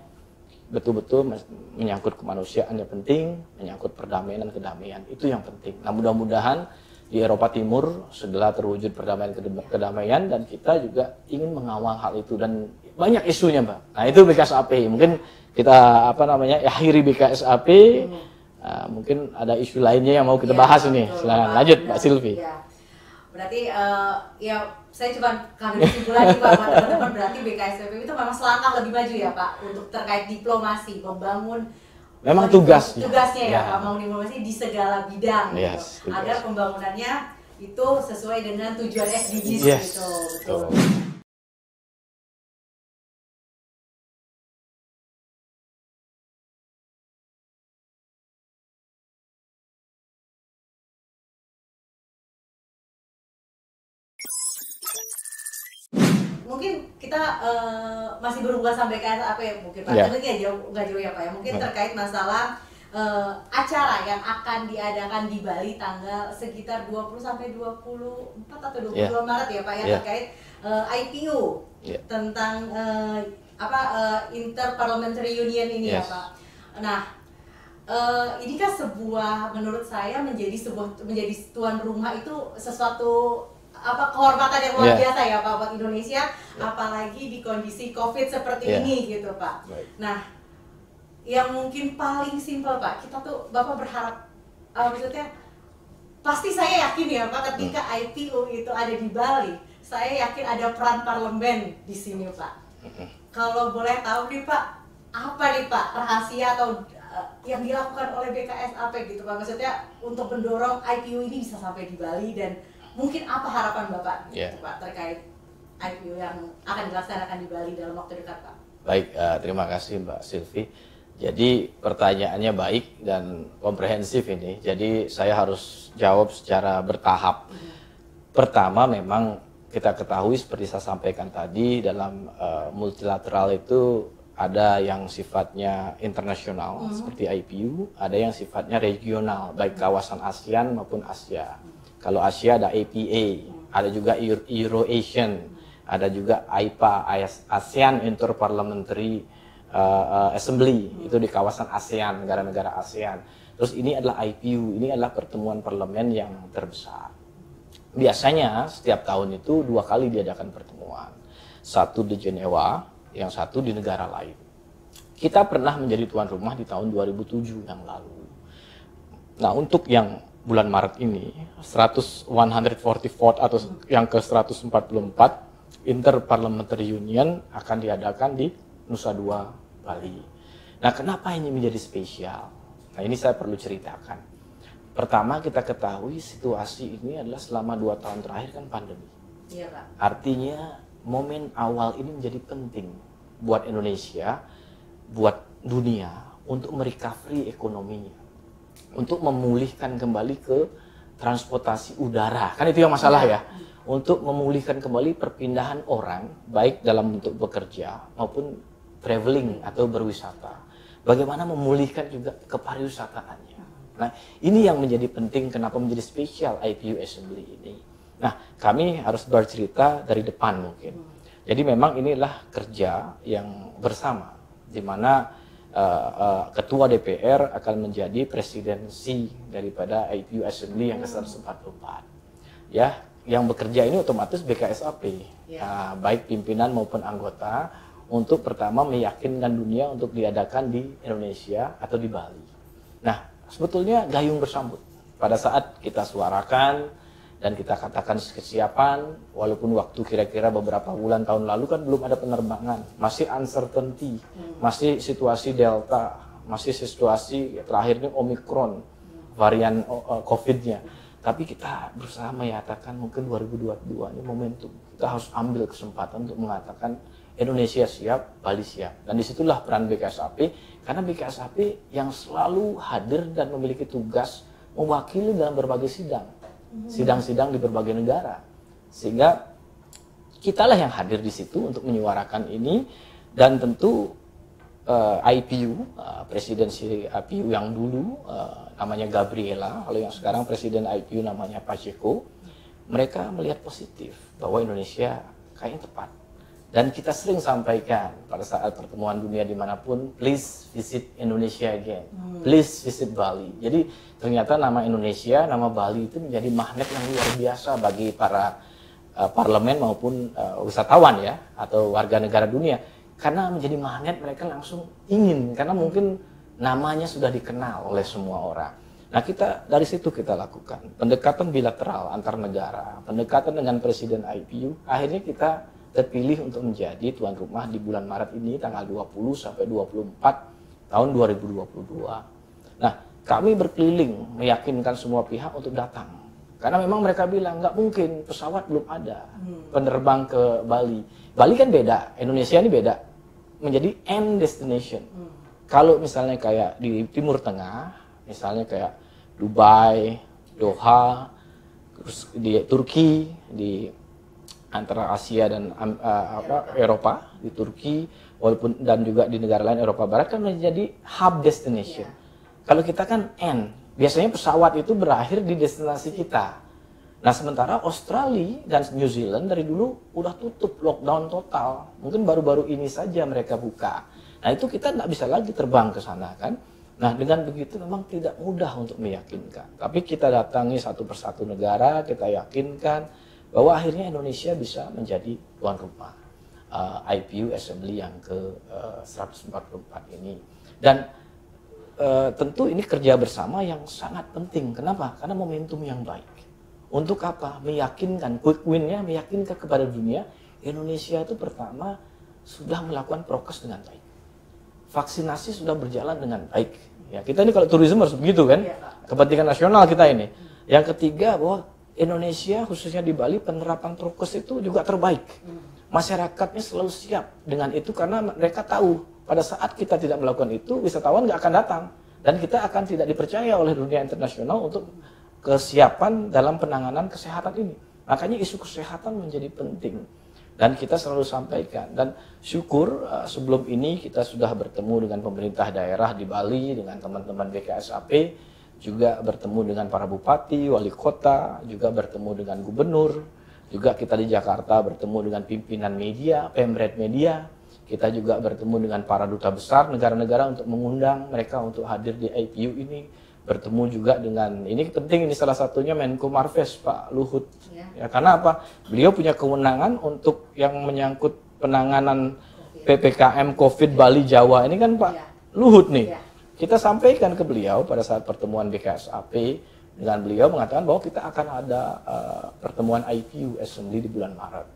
betul-betul menyangkut kemanusiaan yang penting, menyangkut perdamaian dan kedamaian itu yang penting. Nah mudah-mudahan di Eropa Timur segera terwujud perdamaian kedamaian dan kita juga ingin mengawal hal itu dan banyak isunya Mbak. Nah itu BKSAP. Mungkin kita akhiri BKSAP. Mungkin ada isu lainnya yang mau kita bahas ini. Silakan lanjut Mbak Silvi. Ya. Berarti ya saya cuma kami kesimpulan nih Pak, teman-teman, berarti BKSAP itu memang selangkah lebih maju ya Pak untuk terkait diplomasi, membangun memang tugasnya ya Pak, membangun diplomasi di segala bidang gitu, agar pembangunannya itu sesuai dengan tujuan SDGs gitu. Betul. Mungkin kita masih berhubungan sampai BKSAP ya mungkin Pak, tapi nggak jauh ya Pak ya. Mungkin terkait masalah acara yang akan diadakan di Bali tanggal sekitar 20 sampai 24 atau 22 Maret ya Pak ya, terkait IPU tentang Interparliamentary Union ini ya Pak. Nah, ini kan menurut saya menjadi tuan rumah itu sesuatu kehormatan yang luar biasa ya Pak buat Indonesia, apalagi di kondisi COVID seperti ini gitu Pak. Nah, yang mungkin paling simpel Pak, kita tuh Bapak berharap, maksudnya pasti saya yakin ya Pak, ketika IPU itu ada di Bali, saya yakin ada peran parlemen di sini Pak. Kalau boleh tahu nih Pak, apa nih Pak rahasia atau yang dilakukan oleh BKSAP gitu Pak, maksudnya untuk mendorong IPU ini bisa sampai di Bali, dan mungkin apa harapan Bapak gitu, Pak, terkait IPU yang akan dilaksanakan di Bali dalam waktu dekat Pak? Baik, terima kasih Mbak Silvi. Jadi pertanyaannya baik dan komprehensif ini. Jadi saya harus jawab secara bertahap. Pertama, memang kita ketahui seperti saya sampaikan tadi, dalam multilateral itu ada yang sifatnya internasional seperti IPU, ada yang sifatnya regional, baik kawasan ASEAN maupun Asia. Kalau Asia ada APA, ada juga Euro-Asian, ada juga AIPA, ASEAN Interparliamentary Assembly, itu di kawasan ASEAN, negara-negara ASEAN. Terus ini adalah IPU, ini adalah pertemuan parlemen yang terbesar. Biasanya setiap tahun itu 2 kali diadakan pertemuan. Satu di Jenewa, yang satu di negara lain. Kita pernah menjadi tuan rumah di tahun 2007 yang lalu. Nah, untuk yang bulan Maret ini, 144 atau yang ke-144 Interparliamentary Union akan diadakan di Nusa Dua, Bali. Nah, kenapa ini menjadi spesial? Nah, ini saya perlu ceritakan. Pertama, kita ketahui situasi ini adalah selama 2 tahun terakhir kan pandemi. Iya, Pak. Artinya momen awal ini menjadi penting buat Indonesia, buat dunia untuk merecovery ekonominya, untuk memulihkan kembali ke transportasi udara, kan itu yang masalah ya, untuk memulihkan kembali perpindahan orang, baik dalam bentuk bekerja maupun traveling atau berwisata. Bagaimana memulihkan juga kepariwisataannya. Nah, ini yang menjadi penting, kenapa menjadi spesial IPU Assembly ini. Nah, kami harus bercerita dari depan mungkin. Jadi memang inilah kerja yang bersama, di mana Ketua DPR akan menjadi presidensi daripada IPU Assembly yang ke-144. Ya, yang bekerja ini otomatis BKSAP, baik pimpinan maupun anggota, untuk pertama meyakinkan dunia untuk diadakan di Indonesia atau di Bali. Nah, sebetulnya gayung bersambut. Pada saat kita suarakan dan kita katakan kesiapan, walaupun waktu kira-kira beberapa bulan tahun lalu kan belum ada penerbangan, masih uncertainty, masih situasi Delta, masih situasi terakhirnya Omicron, varian COVID-nya. Tapi kita berusaha menyatakan mungkin 2022 ini momentum. Kita harus ambil kesempatan untuk mengatakan Indonesia siap, Bali siap. Dan disitulah peran BKSAP, karena BKSAP yang selalu hadir dan memiliki tugas mewakili dalam berbagai sidang-sidang di berbagai negara, sehingga kitalah yang hadir di situ untuk menyuarakan ini. Dan tentu IPU, presidensi IPU yang dulu namanya Gabriela, kalau yang sekarang presiden IPU namanya Pacheco, mereka melihat positif bahwa Indonesia kayaknya tepat. Dan kita sering sampaikan pada saat pertemuan dunia dimanapun, please visit Indonesia again, please visit Bali. Jadi ternyata nama Indonesia, nama Bali itu menjadi magnet yang luar biasa bagi para parlemen maupun wisatawan ya, atau warga negara dunia. Karena menjadi magnet, mereka langsung ingin, karena mungkin namanya sudah dikenal oleh semua orang. Nah, kita dari situ kita lakukan pendekatan bilateral antar negara, pendekatan dengan presiden IPU, akhirnya kita terpilih untuk menjadi tuan rumah di bulan Maret ini tanggal 20 sampai 24 tahun 2022. Nah, kami berkeliling meyakinkan semua pihak untuk datang. Karena memang mereka bilang nggak mungkin, pesawat belum ada penerbang ke Bali. Bali kan beda, Indonesia ini beda, menjadi end destination. Kalau misalnya kayak di Timur Tengah, misalnya kayak Dubai, Doha, terus di Turki, di antara Asia dan Eropa, di Turki, walaupun dan juga di negara lain Eropa Barat kan menjadi hub destination. Kalau kita kan end, biasanya pesawat itu berakhir di destinasi kita. Nah, sementara Australia dan New Zealand dari dulu udah tutup, lockdown total. Mungkin baru-baru ini saja mereka buka. Nah, itu kita nggak bisa lagi terbang ke sana kan. Nah, dengan begitu memang tidak mudah untuk meyakinkan. Tapi kita datangi satu persatu negara, kita yakinkan bahwa akhirnya Indonesia bisa menjadi tuan rumah IPU Assembly yang ke-144 ini. Dan tentu ini kerja bersama yang sangat penting. Kenapa? Karena momentum yang baik. Untuk apa? Meyakinkan, quick win-nya meyakinkan kepada dunia, Indonesia itu pertama sudah melakukan prokes dengan baik. Vaksinasi sudah berjalan dengan baik. Ya, kita ini kalau turisme harus begitu kan? Kepentingan nasional kita ini. Yang ketiga bahwa Indonesia khususnya di Bali penerapan prokes itu juga terbaik. Masyarakatnya selalu siap dengan itu karena mereka tahu pada saat kita tidak melakukan itu, wisatawan nggak akan datang. Dan kita akan tidak dipercaya oleh dunia internasional untuk kesiapan dalam penanganan kesehatan ini. Makanya isu kesehatan menjadi penting. Dan kita selalu sampaikan. Dan syukur sebelum ini kita sudah bertemu dengan pemerintah daerah di Bali, dengan teman-teman BKSAP, juga bertemu dengan para bupati, wali kota, juga bertemu dengan gubernur, juga kita di Jakarta bertemu dengan pimpinan media, pemret media, kita juga bertemu dengan para duta besar negara-negara untuk mengundang mereka untuk hadir di IPU ini, bertemu juga dengan, ini penting, ini salah satunya Menko Marves Pak Luhut, ya, karena apa? Beliau punya kewenangan untuk yang menyangkut penanganan PPKM COVID Bali Jawa, ini kan Pak Luhut nih. Kita sampaikan ke beliau pada saat pertemuan BKSAP, dengan beliau mengatakan bahwa kita akan ada pertemuan IPU Assembly di bulan Maret.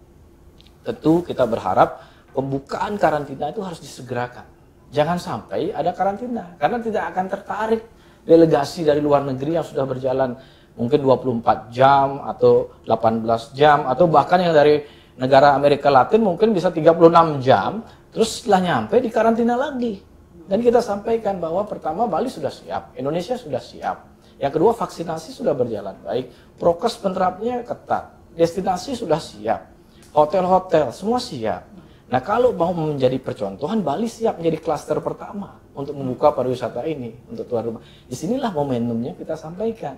Tentu kita berharap pembukaan karantina itu harus disegerakan. Jangan sampai ada karantina, karena tidak akan tertarik delegasi dari luar negeri yang sudah berjalan mungkin 24 jam atau 18 jam, atau bahkan yang dari negara Amerika Latin mungkin bisa 36 jam, terus setelah nyampe di karantina lagi. Dan kita sampaikan bahwa pertama Bali sudah siap, Indonesia sudah siap. Yang kedua vaksinasi sudah berjalan baik, prokes penerapannya ketat, destinasi sudah siap, hotel-hotel semua siap. Nah, kalau mau menjadi percontohan, Bali siap menjadi klaster pertama untuk membuka pariwisata ini untuk tuan rumah. Disinilah momentumnya kita sampaikan.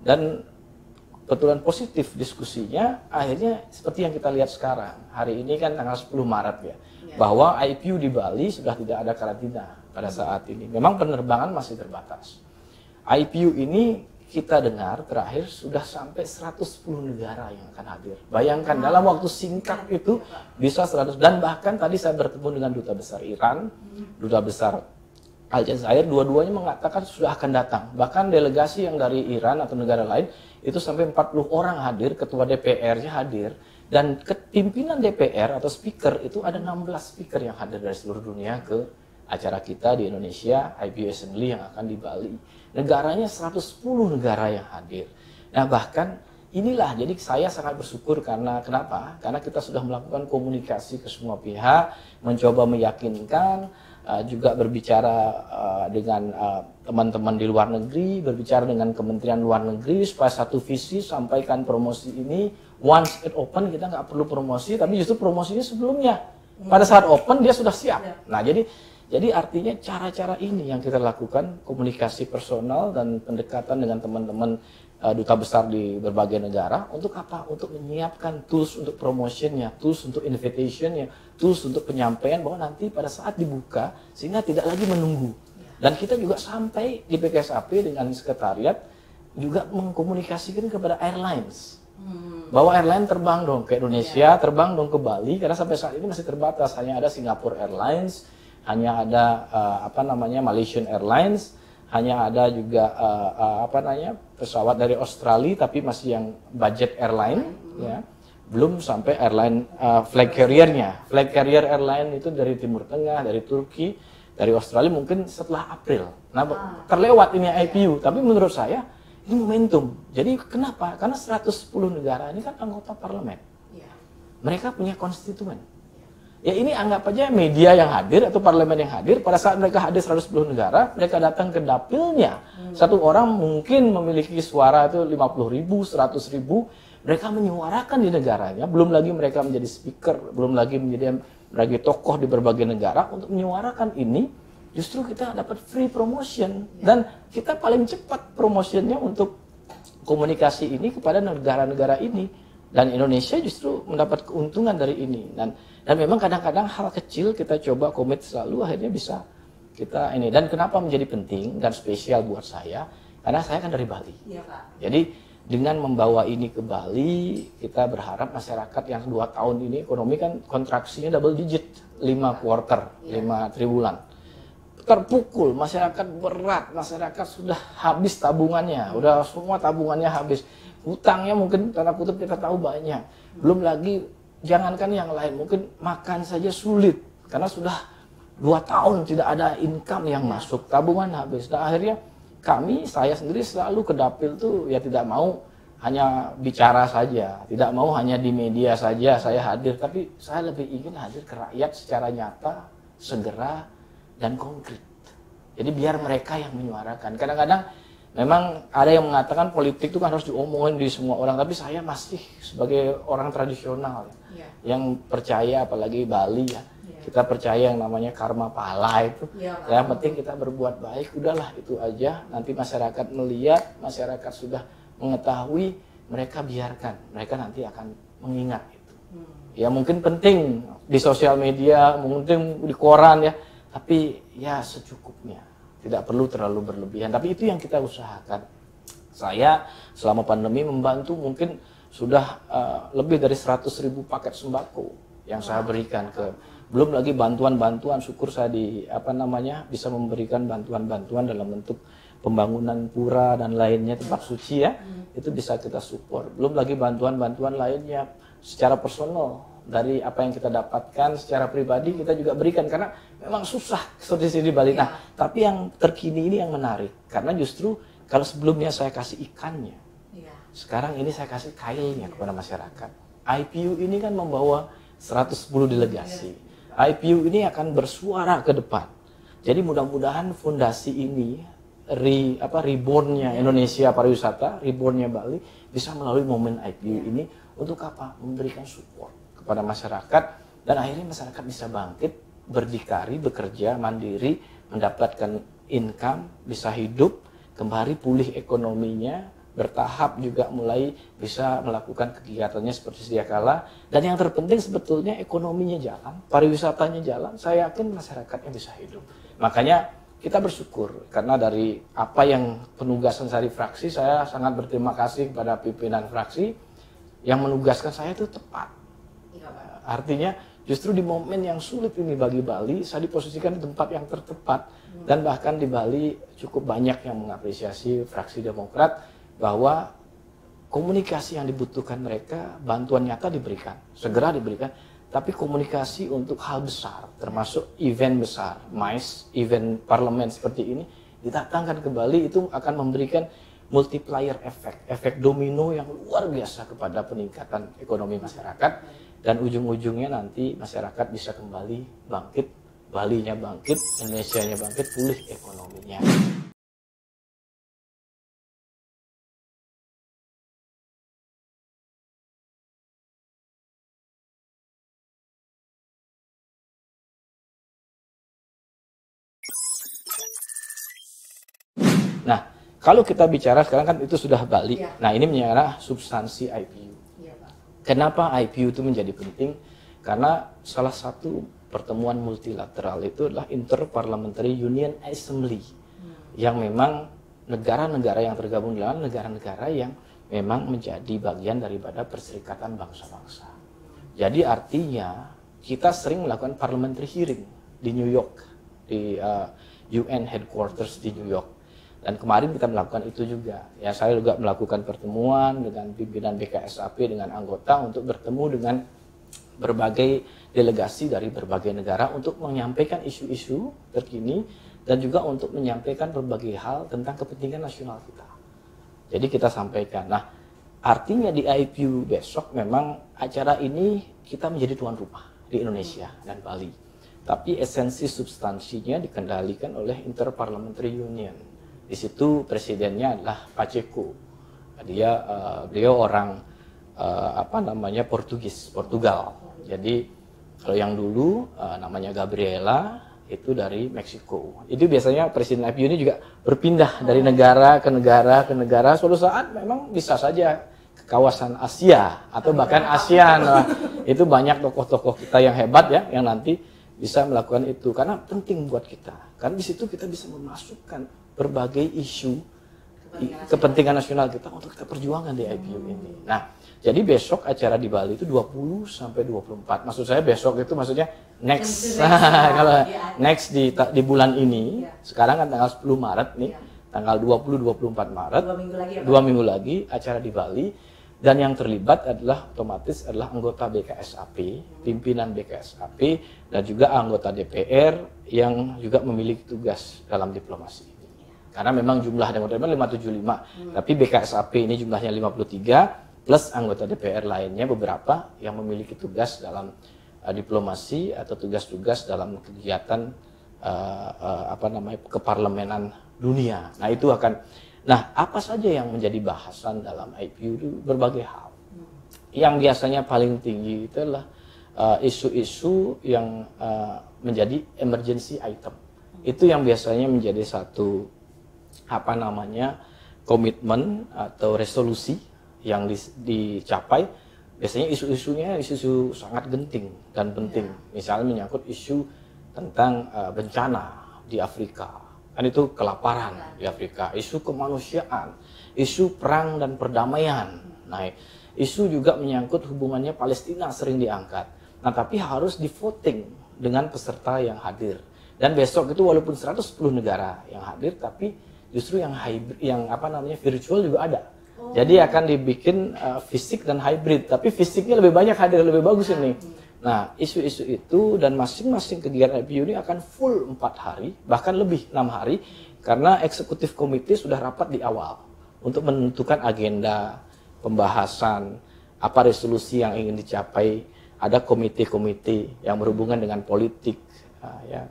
Dan kebetulan positif diskusinya, akhirnya seperti yang kita lihat sekarang. Hari ini kan tanggal 10 Maret ya, bahwa IPU di Bali sudah tidak ada karantina. pada saat ini. Memang penerbangan masih terbatas. IPU ini kita dengar terakhir sudah sampai 110 negara yang akan hadir. Bayangkan dalam waktu singkat itu bisa 100, dan bahkan tadi saya bertemu dengan duta besar Iran, duta besar Aljazair, dua-duanya mengatakan sudah akan datang. Bahkan delegasi yang dari Iran atau negara lain itu sampai 40 orang hadir, ketua DPR-nya hadir, dan pimpinan DPR atau speaker itu ada 16 speaker yang hadir dari seluruh dunia ke acara kita di Indonesia, IPU Assembly yang akan di Bali. Negaranya 110 negara yang hadir. Nah bahkan inilah, jadi saya sangat bersyukur karena kenapa? Karena kita sudah melakukan komunikasi ke semua pihak, mencoba meyakinkan, juga berbicara dengan teman-teman di luar negeri, berbicara dengan Kementerian Luar Negeri supaya satu visi, sampaikan promosi ini. Once it open kita nggak perlu promosi, tapi justru promosinya sebelumnya. Pada saat open dia sudah siap. Nah jadi artinya cara-cara ini yang kita lakukan, komunikasi personal dan pendekatan dengan teman-teman duta besar di berbagai negara. Untuk apa? Untuk menyiapkan tools untuk promotionnya, tools untuk invitationnya, tools untuk penyampaian bahwa nanti pada saat dibuka sehingga tidak lagi menunggu. Dan kita juga sampai di PKSAP dengan sekretariat juga mengkomunikasikan kepada airlines. Bahwa airline terbang dong ke Indonesia, terbang dong ke Bali, karena sampai saat ini masih terbatas. Hanya ada Singapore Airlines, hanya ada Malaysian Airlines, hanya ada juga pesawat dari Australia tapi masih yang budget airline, ya. Belum sampai airline flag carrier-nya. Flag carrier airline itu dari Timur Tengah, dari Turki, dari Australia mungkin setelah April. Nah, terlewat ini IPU, tapi menurut saya ini momentum. Jadi kenapa? Karena 110 negara ini kan anggota parlemen. Mereka punya konstituen. Ya ini anggap aja media yang hadir atau parlemen yang hadir, pada saat mereka hadir 110 negara, mereka datang ke dapilnya. Satu orang mungkin memiliki suara itu 50.000, 100.000, mereka menyuarakan di negaranya, belum lagi mereka menjadi speaker, belum lagi menjadi tokoh di berbagai negara untuk menyuarakan ini. Justru kita dapat free promotion, dan kita paling cepat promotionnya untuk komunikasi ini kepada negara-negara ini, dan Indonesia justru mendapat keuntungan dari ini. Dan memang kadang-kadang hal kecil kita coba komit selalu, akhirnya bisa kita ini. Dan kenapa menjadi penting dan spesial buat saya? Karena saya kan dari Bali. Ya, Pak. Jadi dengan membawa ini ke Bali, kita berharap masyarakat yang 2 tahun ini ekonomi kan kontraksinya double digit, 5 quarter, 5 triwulan. Terpukul, masyarakat berat, masyarakat sudah habis tabungannya, udah semua tabungannya habis. Hutangnya mungkin tanda kutip kita tahu banyak. Belum lagi jangankan yang lain, mungkin makan saja sulit karena sudah 2 tahun tidak ada income yang masuk, tabungan habis. Nah akhirnya saya sendiri selalu ke dapil tuh ya tidak mau hanya bicara saja, tidak mau hanya di media saja saya hadir, tapi saya lebih ingin hadir ke rakyat secara nyata, segera, dan konkret. Jadi biar mereka yang menyuarakan. Kadang-kadang memang ada yang mengatakan politik itu kan harus diomongin di semua orang, tapi saya masih sebagai orang tradisional yang percaya, apalagi Bali ya, kita percaya yang namanya karma pahala itu. Yang penting kita berbuat baik, udahlah itu aja. Nanti masyarakat melihat, masyarakat sudah mengetahui, mereka biarkan, mereka nanti akan mengingat itu. Ya mungkin penting di sosial media, mungkin di koran ya, tapi ya secukupnya, tidak perlu terlalu berlebihan. Tapi itu yang kita usahakan. Saya selama pandemi membantu mungkin sudah lebih dari 100.000 paket sembako yang saya berikan ke, belum lagi bantuan-bantuan. Syukur saya bisa memberikan bantuan-bantuan dalam bentuk pembangunan pura dan lainnya, tempat suci ya, itu bisa kita support. Belum lagi bantuan-bantuan lainnya secara personal. Dari apa yang kita dapatkan secara pribadi kita juga berikan, karena memang susah seperti di Bali. Nah, tapi yang terkini ini yang menarik, karena justru kalau sebelumnya saya kasih ikannya, sekarang ini saya kasih kailnya kepada masyarakat. IPU ini kan membawa 110 delegasi. IPU ini akan bersuara ke depan. Jadi mudah-mudahan fondasi ini, reborn-nya Indonesia pariwisata, reborn-nya Bali, bisa melalui momen IPU ini untuk apa? Memberikan support kepada masyarakat, dan akhirnya masyarakat bisa bangkit, berdikari, bekerja, mandiri, mendapatkan income, bisa hidup, kembali pulih ekonominya, bertahap juga mulai bisa melakukan kegiatannya seperti sedia kala. Dan yang terpenting sebetulnya ekonominya jalan, pariwisatanya jalan, saya yakin masyarakatnya bisa hidup. Makanya kita bersyukur karena dari apa yang penugasan dari fraksi, saya sangat berterima kasih kepada pimpinan fraksi yang menugaskan saya itu tepat. Artinya justru di momen yang sulit ini bagi Bali, saya diposisikan di tempat yang tertepat. Dan bahkan di Bali cukup banyak yang mengapresiasi fraksi Demokrat bahwa komunikasi yang dibutuhkan mereka, bantuan nyata diberikan, segera diberikan. Tapi komunikasi untuk hal besar, termasuk event besar, MICE, event parlemen seperti ini, didatangkan ke Bali itu akan memberikan multiplier effect, efek domino yang luar biasa kepada peningkatan ekonomi masyarakat, dan ujung-ujungnya nanti masyarakat bisa kembali bangkit, Balinya bangkit, Indonesianya bangkit, pulih ekonominya. Nah, kalau kita bicara sekarang kan itu sudah Bali. Ya. Nah, ini menyerah substansi IPU. Ya, Pak. Kenapa IPU itu menjadi penting? Karena salah satu pertemuan multilateral itu adalah Interparliamentary Union Assembly. Yang memang negara-negara yang tergabung dalam negara-negara yang memang menjadi bagian daripada Perserikatan Bangsa-Bangsa. Jadi artinya kita sering melakukan parliamentary hearing di New York, di UN headquarters di New York. Dan kemarin kita melakukan itu juga. Ya, saya juga melakukan pertemuan dengan pimpinan BKSAP dengan anggota untuk bertemu dengan berbagai delegasi dari berbagai negara untuk menyampaikan isu-isu terkini dan juga untuk menyampaikan berbagai hal tentang kepentingan nasional kita. Jadi kita sampaikan. Nah, artinya di IPU besok memang acara ini kita menjadi tuan rumah di Indonesia dan Bali. Tapi esensi substansinya dikendalikan oleh Interparliamentary Union. Di situ presidennya adalah Pacheco. Beliau orang Portugal. Jadi kalau yang dulu namanya Gabriela itu dari Meksiko. Itu biasanya presiden IPU ini juga berpindah dari negara ke negara ke negara. Suatu saat memang bisa saja ke kawasan Asia atau bahkan ASEAN. Nah, itu banyak tokoh-tokoh kita yang hebat ya yang nanti bisa melakukan itu karena penting buat kita. Karena di situ kita bisa memasukkan berbagai isu kepentingan nasional kita untuk kita perjuangkan di IPU ini. Nah, jadi besok acara di Bali itu 20 sampai 24. Maksud saya besok itu maksudnya next. Kalau next di bulan ini, sekarang kan tanggal 10 Maret nih, tanggal 20-24 Maret. 2 minggu lagi ya, 2 minggu lagi acara di Bali. Dan yang terlibat adalah otomatis adalah anggota BKSAP, pimpinan BKSAP, dan juga anggota DPR yang juga memiliki tugas dalam diplomasi. Karena memang jumlah anggota DPR 575, tapi BKSAP ini jumlahnya 53, plus anggota DPR lainnya beberapa yang memiliki tugas dalam diplomasi atau tugas-tugas dalam kegiatan keparlemenan dunia. Nah itu akan, apa saja yang menjadi bahasan dalam IPU itu berbagai hal. Yang biasanya paling tinggi itu adalah isu-isu yang menjadi emergency item. Itu yang biasanya menjadi satu komitmen atau resolusi yang dicapai. Biasanya isu-isunya isu-isu sangat genting dan penting. Misalnya menyangkut isu tentang bencana di Afrika. Kan itu kelaparan di Afrika, isu kemanusiaan, isu perang dan perdamaian. Nah, isu juga menyangkut hubungannya Palestina sering diangkat. Nah, tapi harus di voting dengan peserta yang hadir. Dan besok itu walaupun 110 negara yang hadir, tapi justru yang hybrid, virtual juga ada. Jadi akan dibikin fisik dan hybrid, tapi fisiknya lebih banyak hadir, lebih bagus ini. Nah, isu-isu itu dan masing-masing kegiatan IPU ini akan full 4 hari, bahkan lebih 6 hari, karena eksekutif komite sudah rapat di awal untuk menentukan agenda, pembahasan, apa resolusi yang ingin dicapai. Ada komite-komite yang berhubungan dengan politik,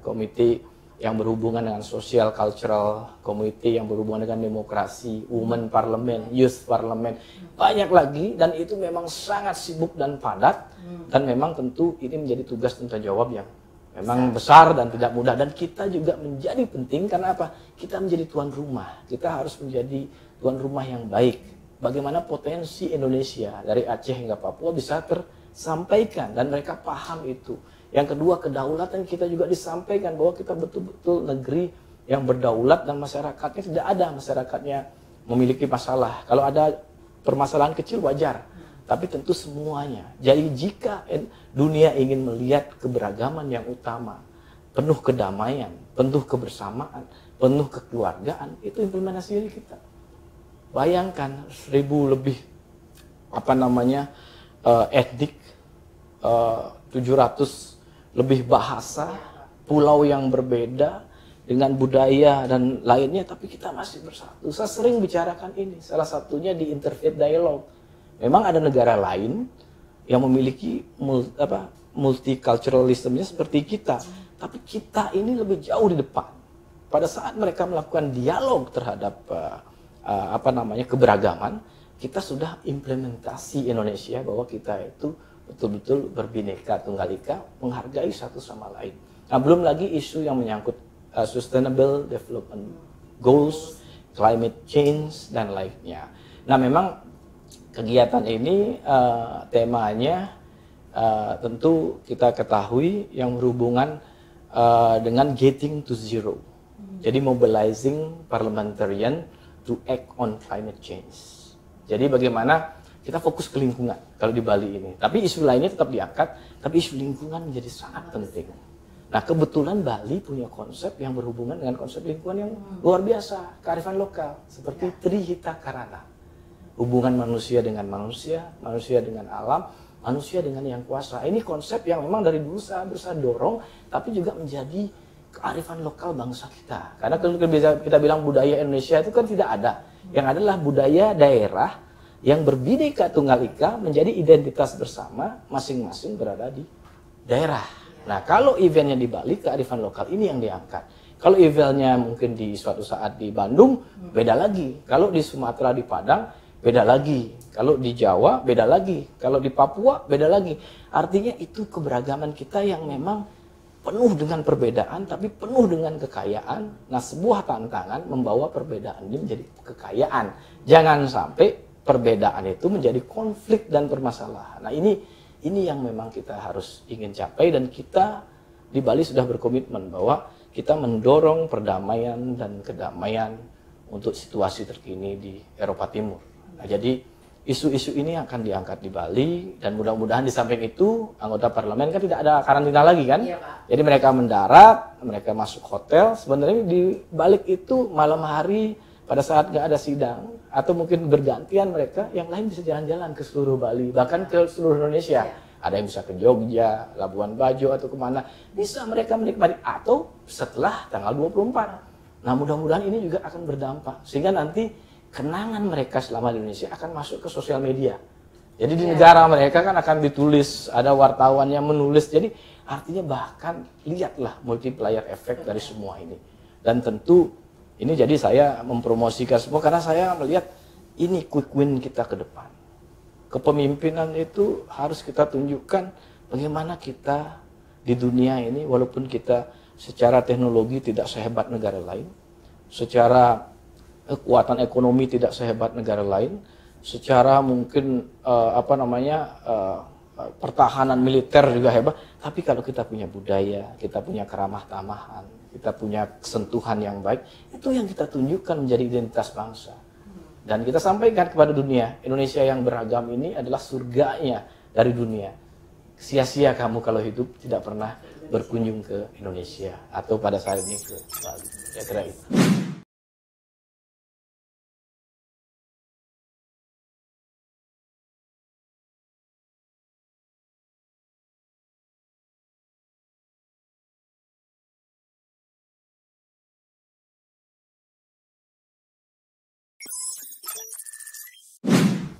komite yang berhubungan dengan social cultural, komite yang berhubungan dengan demokrasi, women parliament, youth parliament, banyak lagi, dan itu memang sangat sibuk dan padat, dan memang tentu ini menjadi tugas dan tanggung jawab yang memang besar dan tidak mudah, dan kita juga menjadi penting karena apa? Kita menjadi tuan rumah, kita harus menjadi tuan rumah yang baik. Bagaimana potensi Indonesia dari Aceh hingga Papua bisa tersampaikan dan mereka paham itu. Yang kedua, kedaulatan kita juga disampaikan bahwa kita betul-betul negeri yang berdaulat dan masyarakatnya tidak ada masyarakatnya memiliki masalah. Kalau ada permasalahan kecil wajar, tapi tentu semuanya. Jadi jika dunia ingin melihat keberagaman yang utama, penuh kedamaian, penuh kebersamaan, penuh kekeluargaan, itu implementasi dari kita. Bayangkan 1000 lebih etnik, 700 lebih bahasa, pulau yang berbeda dengan budaya dan lainnya, tapi kita masih bersatu. Saya sering bicarakan ini, salah satunya di Interfaith Dialogue. Memang ada negara lain yang memiliki multiculturalismnya seperti kita, tapi kita ini lebih jauh di depan. Pada saat mereka melakukan dialog terhadap keberagaman, kita sudah implementasi Indonesia bahwa kita itu betul-betul berbineka tunggal ika, menghargai satu sama lain. Nah, belum lagi isu yang menyangkut Sustainable Development Goals, climate change, dan lainnya. Nah, memang kegiatan ini temanya tentu kita ketahui yang berhubungan dengan getting to zero. Jadi mobilizing parliamentarian to act on climate change. Jadi bagaimana kita fokus ke lingkungan kalau di Bali ini. Tapi isu lainnya tetap diangkat, tapi isu lingkungan menjadi sangat penting. Nah, kebetulan Bali punya konsep yang berhubungan dengan konsep lingkungan yang luar biasa, kearifan lokal, seperti Trihita Karana. Hubungan manusia dengan manusia, manusia dengan alam, manusia dengan yang kuasa. Ini konsep yang memang dari dulu saya berusaha dorong, tapi juga menjadi kearifan lokal bangsa kita. Karena kalau kita bilang budaya Indonesia itu kan tidak ada. Yang adalah budaya daerah yang berbineka tunggal ika menjadi identitas bersama, masing-masing berada di daerah. Nah, kalau eventnya di Bali, kearifan lokal ini yang diangkat. Kalau eventnya mungkin di suatu saat di Bandung, beda lagi. Kalau di Sumatera, di Padang, beda lagi. Kalau di Jawa, beda lagi. Kalau di Papua, beda lagi. Artinya itu keberagaman kita yang memang penuh dengan perbedaan, tapi penuh dengan kekayaan. Nah, sebuah tantangan membawa perbedaan ini menjadi kekayaan. Jangan sampai perbedaan itu menjadi konflik dan permasalahan. Nah, ini yang memang kita harus ingin capai, dan kita di Bali sudah berkomitmen bahwa kita mendorong perdamaian dan kedamaian untuk situasi terkini di Eropa Timur. Nah, jadi isu-isu ini akan diangkat di Bali, dan mudah-mudahan di samping itu anggota parlemen kan tidak ada karantina lagi kan? Iya, Pak. Jadi mereka mendarat, mereka masuk hotel. Sebenarnya di balik itu malam hari pada saat nggak ada sidang atau mungkin bergantian mereka, yang lain bisa jalan-jalan ke seluruh Bali, bahkan ke seluruh Indonesia. Ada yang bisa ke Jogja, Labuan Bajo, atau kemana. Bisa mereka menikmati, atau setelah tanggal 24. Nah, mudah-mudahan ini juga akan berdampak, sehingga nanti kenangan mereka selama di Indonesia akan masuk ke sosial media. Jadi di negara mereka kan akan ditulis, ada wartawan yang menulis. Jadi artinya bahkan lihatlah multiplier effect dari semua ini. Dan tentu ini jadi saya mempromosikan semua karena saya melihat ini quick win kita ke depan. Kepemimpinan itu harus kita tunjukkan bagaimana kita di dunia ini, walaupun kita secara teknologi tidak sehebat negara lain, secara kekuatan ekonomi tidak sehebat negara lain, secara mungkin pertahanan militer juga hebat, tapi kalau kita punya budaya, kita punya keramah tamahan, kita punya sentuhan yang baik, itu yang kita tunjukkan menjadi identitas bangsa. Dan kita sampaikan kepada dunia, Indonesia yang beragam ini adalah surganya dari dunia. Sia-sia kamu kalau hidup tidak pernah berkunjung ke Indonesia atau pada saat ini ke Bali. Saya kira itu.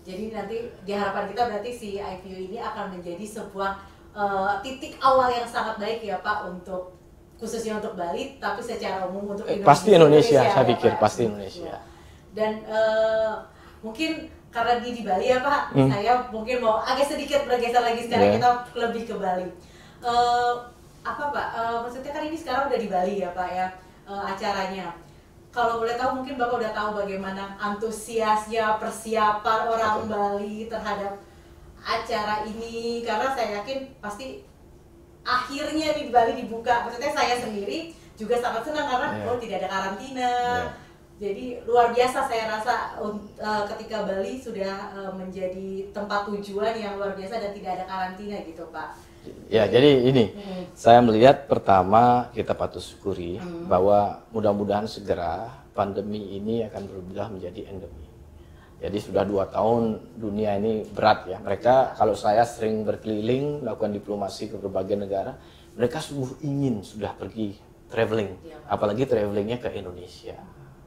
Jadi nanti di harapan kita berarti si IPU ini akan menjadi sebuah titik awal yang sangat baik ya Pak, untuk khususnya untuk Bali, tapi secara umum untuk Indonesia. Pasti Indonesia, saya pikir ya, pasti Indonesia. Dan mungkin karena di Bali ya Pak, saya mungkin mau agak sedikit bergeser lagi sekarang kita lebih ke Bali. Maksudnya kan ini sekarang udah di Bali ya Pak ya, acaranya. Kalau boleh tahu, mungkin Bapak udah tahu bagaimana antusiasnya persiapan orang Bali terhadap acara ini, karena saya yakin pasti akhirnya di Bali dibuka. Maksudnya saya sendiri juga sangat senang karena tidak ada karantina. Jadi luar biasa saya rasa ketika Bali sudah menjadi tempat tujuan yang luar biasa dan tidak ada karantina gitu Pak. Ya, jadi ini saya melihat pertama kita patut syukuri bahwa mudah-mudahan segera pandemi ini akan berubah menjadi endemi. Jadi sudah 2 tahun dunia ini berat ya. Mereka, kalau saya sering berkeliling melakukan diplomasi ke berbagai negara, mereka sungguh ingin sudah pergi traveling, apalagi travelingnya ke Indonesia.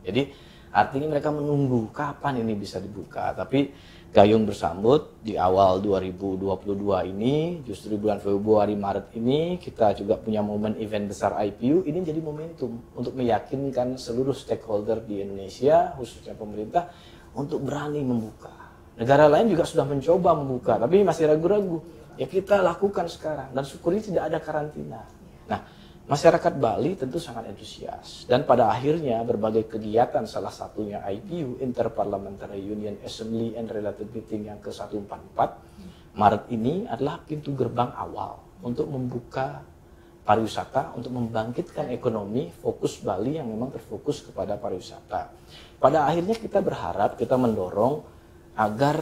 Jadi artinya mereka menunggu kapan ini bisa dibuka. Tapi gayung bersambut di awal 2022 ini, justru bulan Februari Maret ini kita juga punya momen event besar IPU. Ini jadi momentum untuk meyakinkan seluruh stakeholder di Indonesia, khususnya pemerintah, untuk berani membuka. Negara lain juga sudah mencoba membuka, tapi masih ragu-ragu. Ya kita lakukan sekarang, dan syukuri tidak ada karantina. Nah, masyarakat Bali tentu sangat antusias, dan pada akhirnya berbagai kegiatan, salah satunya IPU, Interparliamentary Union Assembly and Related Meeting yang ke-144 Maret ini adalah pintu gerbang awal untuk membuka pariwisata, untuk membangkitkan ekonomi, fokus Bali yang memang terfokus kepada pariwisata. Pada akhirnya kita berharap, kita mendorong agar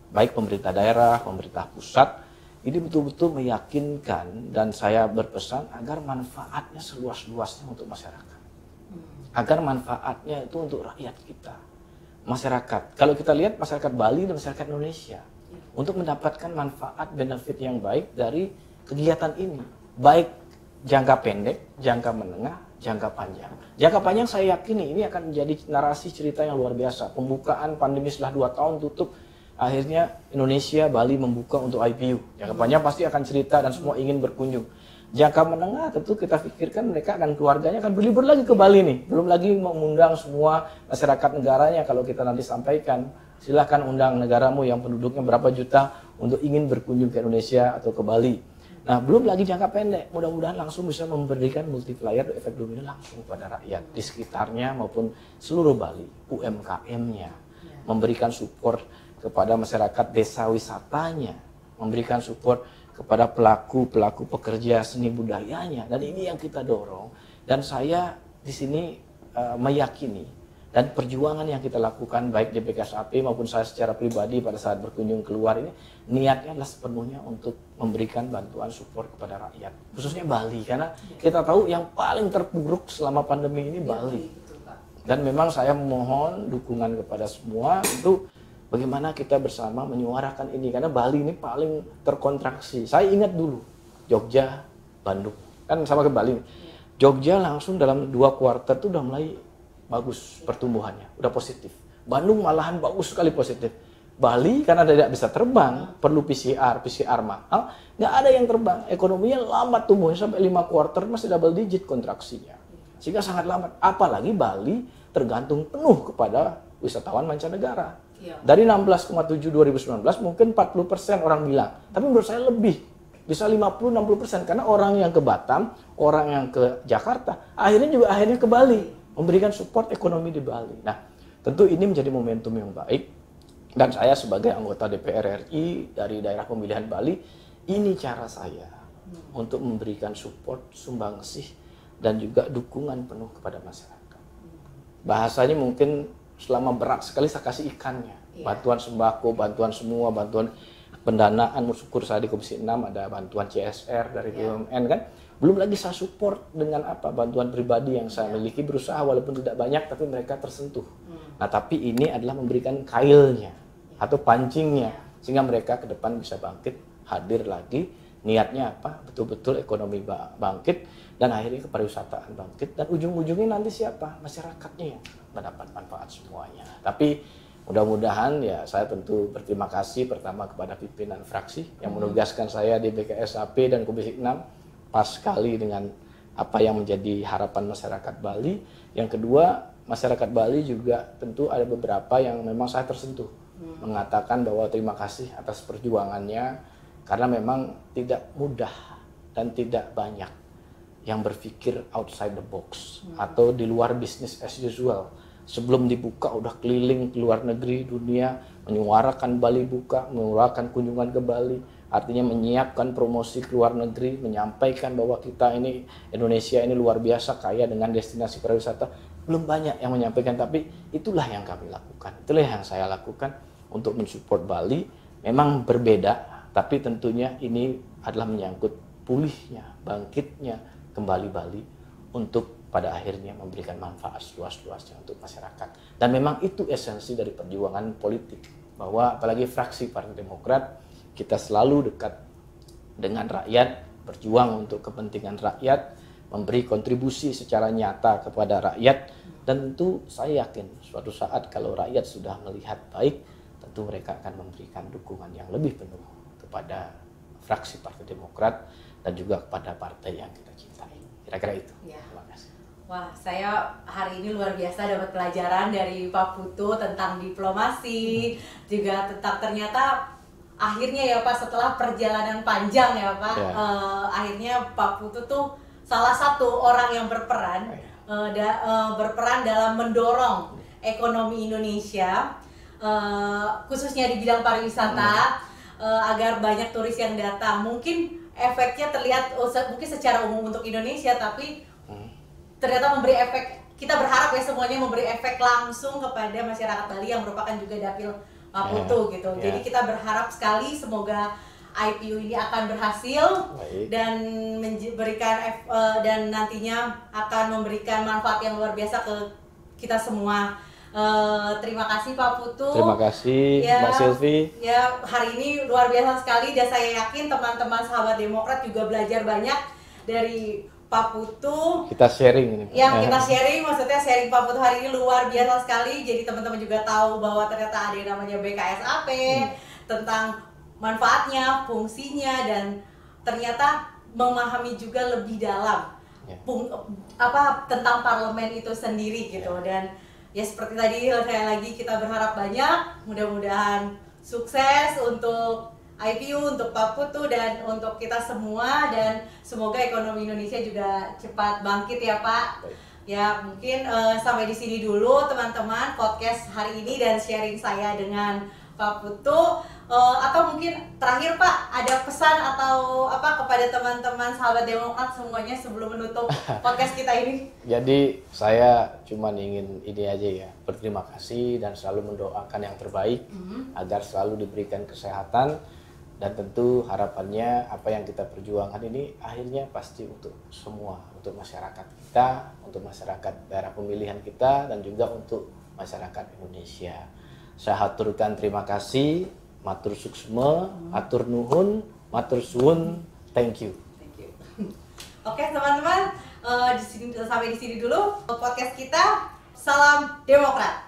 baik pemerintah daerah, pemerintah pusat, ini betul-betul meyakinkan, dan saya berpesan agar manfaatnya seluas-luasnya untuk masyarakat. Agar manfaatnya itu untuk rakyat kita. Masyarakat, kalau kita lihat masyarakat Bali dan masyarakat Indonesia, untuk mendapatkan manfaat, benefit yang baik dari kegiatan ini. Baik jangka pendek, jangka menengah, jangka panjang. Jangka panjang saya yakini ini akan menjadi narasi cerita yang luar biasa. Pembukaan pandemi setelah 2 tahun tutup, akhirnya Indonesia, Bali membuka untuk IPU. Jangka panjang pasti akan cerita dan semua ingin berkunjung. Jangka menengah tentu kita pikirkan mereka akan, keluarganya akan berlibur lagi ke Bali nih. Belum lagi mengundang semua masyarakat negaranya. Kalau kita nanti sampaikan, silahkan undang negaramu yang penduduknya berapa juta untuk ingin berkunjung ke Indonesia atau ke Bali. Nah, belum lagi jangka pendek, mudah-mudahan langsung bisa memberikan multiplier efek domino langsung pada rakyat di sekitarnya maupun seluruh Bali, UMKM-nya, memberikan support kepada masyarakat desa wisatanya, memberikan support kepada pelaku-pelaku pekerja seni budayanya, dan ini yang kita dorong. Dan saya di sini meyakini, dan perjuangan yang kita lakukan baik di BKSAP maupun saya secara pribadi pada saat berkunjung keluar ini, niatnya adalah sepenuhnya untuk memberikan bantuan support kepada rakyat, khususnya Bali, karena kita tahu yang paling terpuruk selama pandemi ini Bali. Dan memang saya memohon dukungan kepada semua untuk bagaimana kita bersama menyuarakan ini, karena Bali ini paling terkontraksi. Saya ingat dulu Jogja, Bandung, kan sama ke Bali. Jogja langsung dalam 2 kuartal itu udah mulai bagus pertumbuhannya, udah positif. Bandung malahan bagus sekali positif. Bali karena tidak bisa terbang, perlu PCR mahal, nggak ada yang terbang. Ekonominya lambat tumbuhnya, sampai 5 kuartal masih double digit kontraksinya. Sehingga sangat lambat. Apalagi Bali tergantung penuh kepada wisatawan mancanegara. Dari 16,7 2019 mungkin 40% orang bilang, tapi menurut saya lebih. Bisa 50-60%, karena orang yang ke Batam, orang yang ke Jakarta, akhirnya ke Bali, memberikan support ekonomi di Bali. Nah, tentu ini menjadi momentum yang baik, dan saya sebagai anggota DPR RI dari daerah pemilihan Bali, ini cara saya untuk memberikan support, sumbangsih, dan juga dukungan penuh kepada masyarakat. Bahasanya mungkin selama berat sekali saya kasih ikannya, bantuan sembako, bantuan semua, bantuan pendanaan, syukur saya di Komisi 6 ada bantuan CSR dari BUMN kan. Belum lagi saya support dengan bantuan pribadi yang saya miliki, berusaha walaupun tidak banyak tapi mereka tersentuh. Nah, tapi ini adalah memberikan kailnya atau pancingnya sehingga mereka ke depan bisa bangkit, hadir lagi. Niatnya betul-betul ekonomi bangkit dan akhirnya kepariwisataan bangkit, dan ujung-ujungnya nanti siapa? Masyarakatnya yang mendapat manfaat semuanya. Tapi mudah-mudahan ya, saya tentu berterima kasih pertama kepada pimpinan fraksi yang menugaskan saya di BKSAP dan Komisi 6 pas sekali dengan apa yang menjadi harapan masyarakat Bali. Yang kedua, masyarakat Bali juga tentu ada beberapa yang memang saya tersentuh, mengatakan bahwa terima kasih atas perjuangannya, karena memang tidak mudah dan tidak banyak yang berpikir outside the box atau di luar bisnis as usual. Sebelum dibuka udah keliling ke luar negeri, dunia, menyuarakan Bali Buka, menyuarakan kunjungan ke Bali, artinya menyiapkan promosi ke luar negeri, menyampaikan bahwa kita ini, Indonesia ini luar biasa kaya dengan destinasi pariwisata. Belum banyak yang menyampaikan, tapi itulah yang kami lakukan, itulah yang saya lakukan untuk mensupport Bali. Memang berbeda, tapi tentunya ini adalah menyangkut pulihnya, bangkitnya kembali Bali untuk pada akhirnya memberikan manfaat seluas-luasnya untuk masyarakat. Dan memang itu esensi dari perjuangan politik, bahwa apalagi fraksi Partai Demokrat, kita selalu dekat dengan rakyat, berjuang untuk kepentingan rakyat, memberi kontribusi secara nyata kepada rakyat. Dan tentu saya yakin suatu saat kalau rakyat sudah melihat baik, tentu mereka akan memberikan dukungan yang lebih penuh kepada fraksi Partai Demokrat dan juga kepada partai yang kita cintai. Kira-kira itu. Ya. Terima kasih. Wah, saya hari ini luar biasa dapat pelajaran dari Pak Putu tentang diplomasi, juga tentang ternyata akhirnya ya Pak, setelah perjalanan panjang ya Pak, akhirnya Pak Putu tuh salah satu orang yang berperan dalam mendorong ekonomi Indonesia, khususnya di bidang pariwisata, agar banyak turis yang datang. Mungkin efeknya terlihat mungkin secara umum untuk Indonesia, tapi ternyata memberi efek, kita berharap ya semuanya memberi efek langsung kepada masyarakat Bali yang merupakan juga dapil Pak Putu gitu. Jadi kita berharap sekali semoga IPU ini akan berhasil dan memberikan dan nantinya akan memberikan manfaat yang luar biasa ke kita semua. Terima kasih Pak Putu. Terima kasih Mbak Silvi. Ya, hari ini luar biasa sekali dan saya yakin teman-teman sahabat Demokrat juga belajar banyak dari Pak Putu. Kita sharing ini. Yang kita sharing, maksudnya sharing Pak Putu hari ini luar biasa sekali. Jadi teman-teman juga tahu bahwa ternyata ada yang namanya BKSAP, tentang manfaatnya, fungsinya, dan ternyata memahami juga lebih dalam tentang parlemen itu sendiri gitu. Dan ya seperti tadi saya lagi, kita berharap banyak, mudah-mudahan sukses untuk IPU, untuk Pak Putu, dan untuk kita semua, dan semoga ekonomi Indonesia juga cepat bangkit ya Pak. Ya mungkin sampai di sini dulu teman-teman podcast hari ini dan sharing saya dengan Pak Putu. Atau mungkin terakhir Pak, ada pesan atau apa kepada teman-teman sahabat Demokrat semuanya sebelum menutup podcast kita ini? Jadi saya cuma ingin ini aja ya, berterima kasih dan selalu mendoakan yang terbaik agar selalu diberikan kesehatan. Dan tentu harapannya apa yang kita perjuangkan ini akhirnya pasti untuk semua, untuk masyarakat kita, untuk masyarakat daerah pemilihan kita, dan juga untuk masyarakat Indonesia. Saya haturkan terima kasih, matur suksma, atur nuhun, matur suwun, thank you. Oke teman-teman, sampai di sini dulu podcast kita. Salam Demokrat.